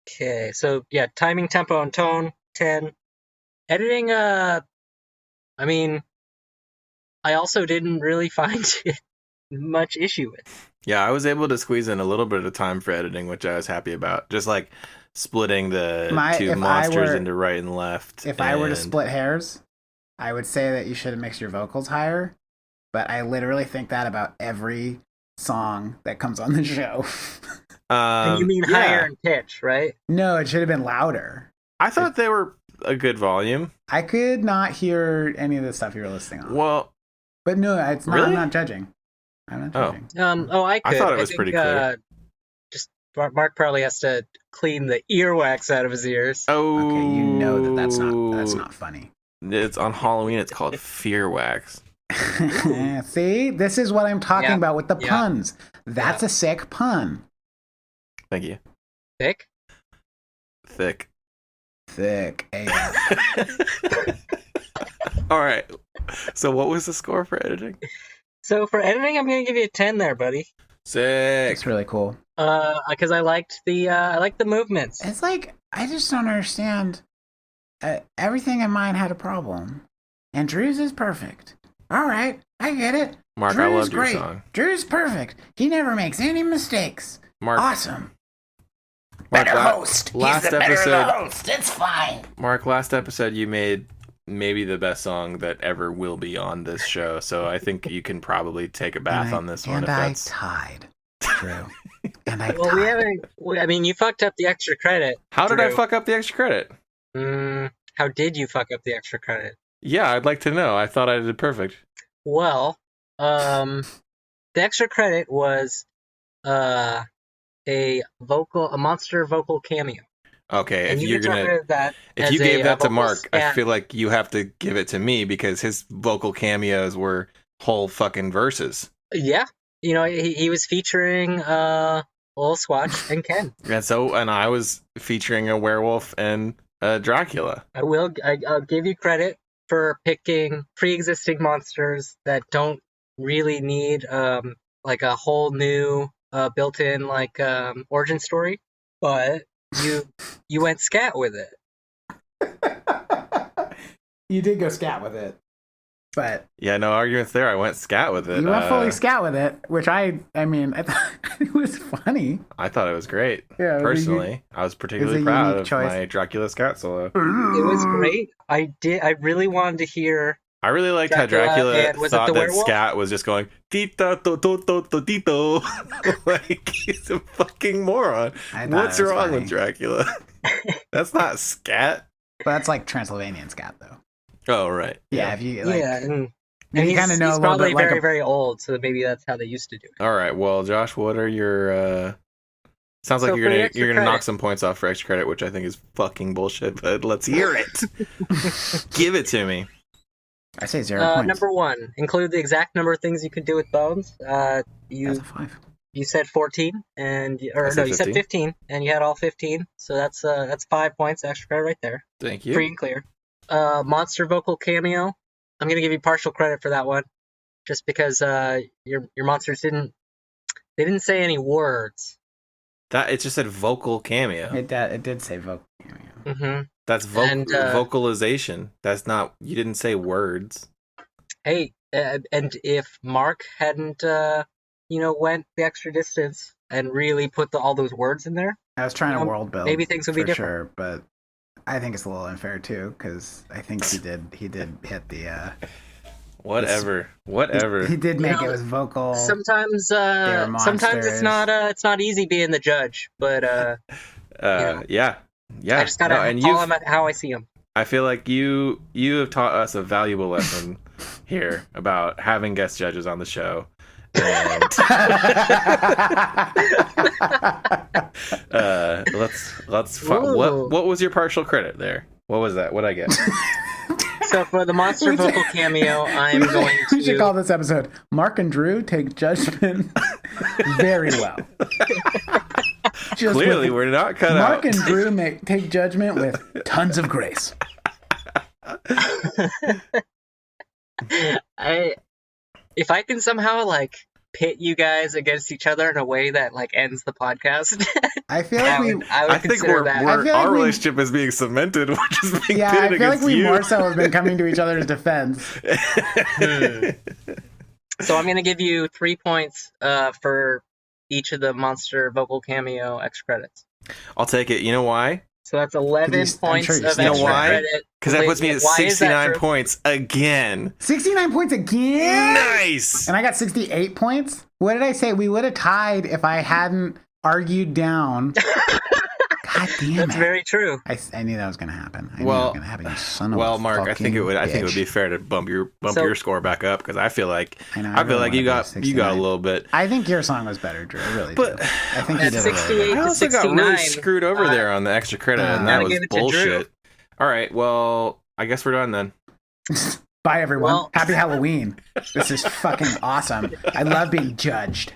A: okay, so yeah, timing, tempo, and tone, 10. Editing, I mean, I also didn't really find much issue with.
C: Yeah, I was able to squeeze in a little bit of time for editing, which I was happy about. Just like splitting the two monsters into right and left.
D: If I were to split hairs, I would say that you should have mixed your vocals higher. But I literally think that about every song that comes on the show.
A: And you mean higher in pitch, right?
D: No, it should have been louder.
C: I thought they were a good volume.
D: I could not hear any of the stuff you were listening on.
C: Well,
D: but no, it's not.
C: Really?
D: I'm not judging.
A: I could.
C: I thought it was pretty clear.
A: Just Mark probably has to clean the earwax out of his ears.
C: Oh,
D: okay. You know that's not funny.
C: It's on Halloween. It's called fear wax.
D: See, this is what I'm talking about with the puns. That's a sick pun.
C: Thank you.
A: Thick.
C: All right. So what was the score for editing?
A: So for editing, I'm gonna give you a 10 there, buddy.
C: Sick.
D: It's really cool.
A: Because I liked the movements.
D: It's like I just don't understand. Everything in mine had a problem, and Drew's is perfect. All right, I get it.
C: Mark,
D: Drew's
C: I loved
D: great.
C: your song.
D: Drew's perfect. He never makes any mistakes.
C: Mark,
D: awesome.
C: Mark,
F: Better host. He's the better of the host. It's fine.
C: Mark, last episode you made maybe the best song that ever will be on this show, so I think you can probably take a bath on this one.
D: And I tied, Drew. And I
A: well,
D: tied.
A: I mean, you fucked up the extra credit.
C: How did
A: Drew.
C: I fuck up the extra credit?
A: How did you fuck up the extra credit?
C: Yeah, I'd like to know. I thought I did perfect.
A: Well, the extra credit was a monster vocal cameo.
C: Okay,
A: and
C: if you gave that to Mark, I feel like you have to give it to me because his vocal cameos were whole fucking verses.
A: Yeah, you know, he was featuring Lil Squatch and Ken.
C: And I was featuring a werewolf and Dracula.
A: I'll give you credit for picking pre-existing monsters that don't really need like a whole new built-in like origin story, but you went scat with it.
D: You did go scat with it, but
C: yeah, no arguments there. I went scat with it.
D: You went fully scat with it, which I mean, I thought it was funny.
C: I thought it was great.
D: Yeah,
C: personally, I was particularly proud of my Dracula scat solo.
A: It was great. I really wanted to hear.
C: I really liked how Dracula thought that scat was just going tito to to to to tito. Like he's a fucking moron. What's wrong with Dracula? That's not scat.
D: But that's like Transylvanian scat, though.
C: Oh right.
D: Yeah, if you
A: and
D: you kind of know
A: he's probably very very old, so maybe that's how they used to do it.
C: All right. Well, Josh, what are your? Sounds like you're gonna knock some points off for extra credit, which I think is fucking bullshit. But let's hear it. Give it to me.
D: I say 0 points.
A: Number 1, include the exact number of things you could do with bones.
D: That's a 5.
A: You said 14, you said 15, and you had all 15. So that's 5 points extra credit right there.
C: Thank you.
A: Free and clear. Monster vocal cameo. I'm gonna give you partial credit for that one, just because your monsters didn't say any words.
C: That it just said vocal cameo.
D: It did say vocal cameo.
A: Mm-hmm.
C: That's vocalization. That's not. You didn't say words.
A: Hey, and if Mark hadn't, went the extra distance and really put all those words in there,
D: I was trying to world build.
A: Maybe things would be different.
D: Sure, but I think it's a little unfair too because I think he did hit the.
C: Whatever.
D: He did make it with vocal.
A: Sometimes it's not easy being the judge, but
C: Yeah.
A: I just gotta call him how I see him.
C: I feel like you have taught us a valuable lesson here about having guest judges on the show. And what was your partial credit there? What was that? What'd I get?
A: So for the monster vocal cameo, I'm going to...
D: We should call this episode Mark and Drew Take Judgment Very Well.
C: Clearly, we're not cut out.
D: Mark and Drew take judgment with tons of grace.
A: If I can somehow like pit you guys against each other in a way that like ends the podcast,
D: I feel like
C: I think our relationship is being cemented. We're just being pitted
D: I feel like we
C: you.
D: more so have been coming to each other's defense.
A: So I'm gonna give you 3 points for each of the monster vocal cameo extra credits.
C: I'll take it. You know why?
A: So that's 11 points of extra credit.
C: Because that puts me at 69 points again.
D: 69 points again?
C: Nice!
D: And I got 68 points? What did I say? We would have tied if I hadn't argued down. God damn it.
A: That's very true.
D: I knew that was going to happen. I knew that was going to happen, you son of a
C: Mark, I think it would be fair to bump your score back up because I feel like you got a little bit.
D: I think your song was better, Drew. I really do. I think you did
A: 68
C: I also got really screwed over there on the extra credit, and that was bullshit. All right, well, I guess we're done then.
D: Bye, everyone. Well, happy Halloween. This is fucking awesome. I love being judged.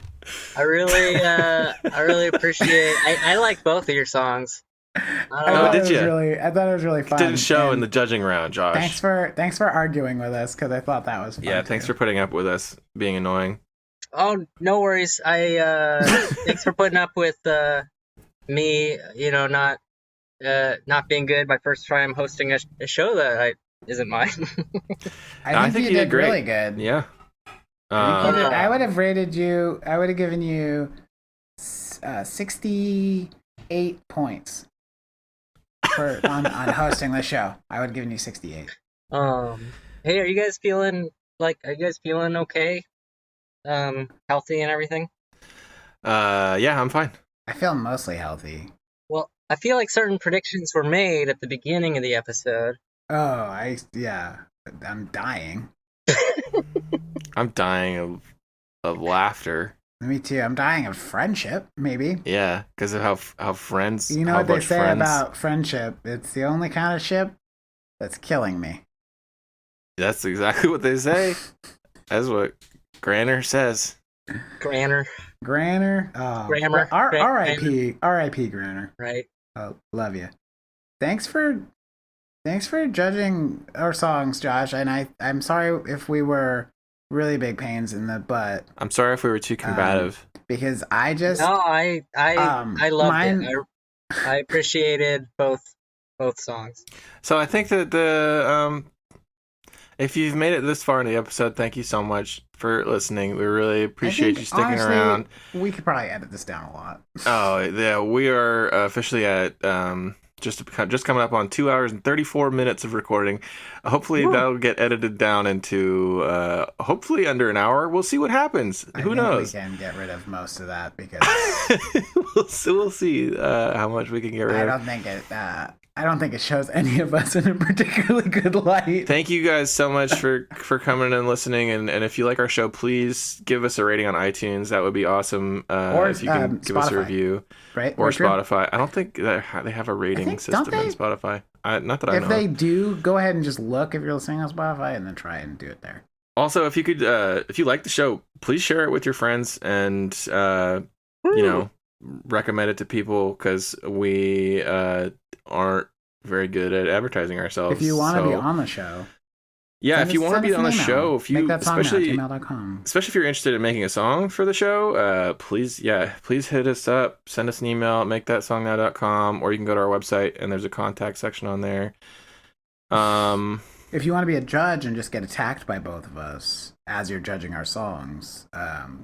A: I really appreciate. I like both of your songs.
C: Did you?
D: I thought it was really fun.
C: Didn't show in the judging round, Josh.
D: Thanks for arguing with us because I thought that was fun.
C: Yeah, thanks for putting up with us being annoying.
A: Oh, no worries. Thanks for putting up with me. You know, not being good. My first time hosting a show that isn't mine.
D: I think you did
C: great.
D: Really good.
C: Yeah.
D: I would have rated you. I would have given you 68 points on hosting the show. I would have given you 68.
A: Hey, are you guys feeling okay? Healthy and everything?
C: Yeah, I'm fine.
D: I feel mostly healthy.
A: Well, I feel like certain predictions were made at the beginning of the episode.
D: Oh, I'm dying.
C: I'm dying of laughter.
D: Me too. I'm dying of friendship, maybe.
C: Yeah, because of how friends.
D: You know what they say about friendship? It's the only kind of ship that's killing me.
C: That's exactly what they say. That's what Granner says.
A: Granner.
D: Oh,
A: Grammar.
D: R.I.P. Granner.
A: Right.
D: Oh, love you. Thanks for judging our songs, Josh. And I'm sorry if we were really big pains in the butt.
C: I'm sorry if we were too combative.
D: Because I just
A: I loved it. I appreciated both songs.
C: So I think that if you've made it this far in the episode, thank you so much for listening. We really appreciate you sticking around.
D: We could probably edit this down a lot.
C: Oh yeah, we are officially at just coming up on 2 hours and 34 minutes of recording. Hopefully that'll get edited down into hopefully under an hour. We'll see what happens. Who knows?
D: We can get rid of most of that because
C: we'll see how much we can get rid of.
D: I don't think it shows any of us in a particularly good light.
C: Thank you guys so much for coming and listening. And if you like our show, please give us a rating on iTunes. That would be awesome. Or if you can give us a review.
D: Right?
C: Or Spotify. I don't think they have a rating system in Spotify. Not that I know.
D: If they do, go ahead and just look if you're listening on Spotify and then try and do it there.
C: Also, if you could, if you like the show, please share it with your friends and, recommend it to people because we aren't very good at advertising ourselves.
D: If you want to be on the show.
C: Yeah, if you want to be on the show, especially if you're interested in making a song for the show, please hit us up, send us an email at makethatsongnow.com, or you can go to our website and there's a contact section on there.
D: If you want to be a judge and just get attacked by both of us as you're judging our songs,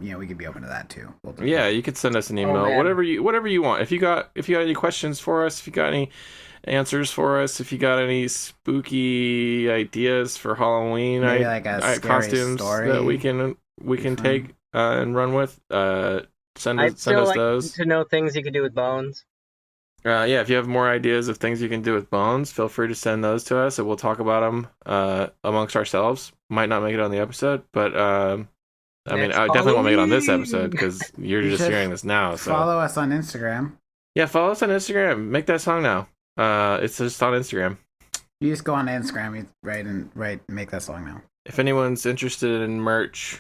D: we could be open to that too.
C: You could send us an email, whatever you want. If you got any questions for us, if you got any answers for us, if you got any spooky ideas for Halloween,
D: like a
C: costumes that we can take and run with, send us those.
A: To know things you could do with bones.
C: Yeah, if you have more ideas of things you can do with bones, feel free to send those to us, and we'll talk about them amongst ourselves. Might not make it on the episode, but I definitely won't make it on this episode because you're just hearing this now. So
D: follow us on Instagram.
C: Yeah, follow us on Instagram. Make that song now. It's just on Instagram.
D: You just go on Instagram, you make that song now.
C: If anyone's interested in merch,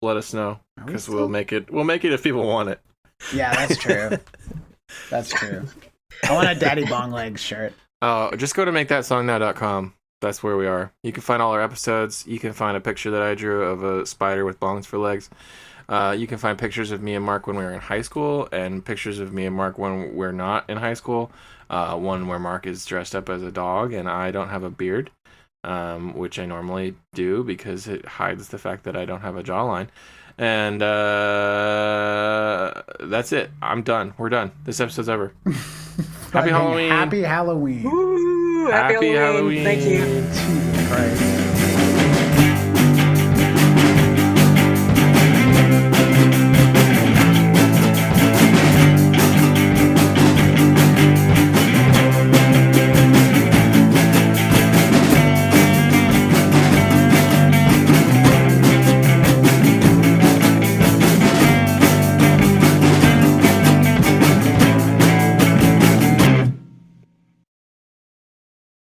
C: let us know because we'll make it. We'll make it if people want it.
D: Yeah, that's true. That's true. I want a Daddy Bong Legs shirt.
C: Just go to makethatsongnow.com. That's where we are. You can find all our episodes. You can find a picture that I drew of a spider with bongs for legs. You can find pictures of me and Mark when we were in high school and pictures of me and Mark when we're not in high school. One where Mark is dressed up as a dog and I don't have a beard, which I normally do because it hides the fact that I don't have a jawline. And that's it. I'm done. We're done. This episode's over. Happy Halloween.
D: Happy Halloween.
A: Woo, happy Halloween. Thank you.
D: Jesus Christ.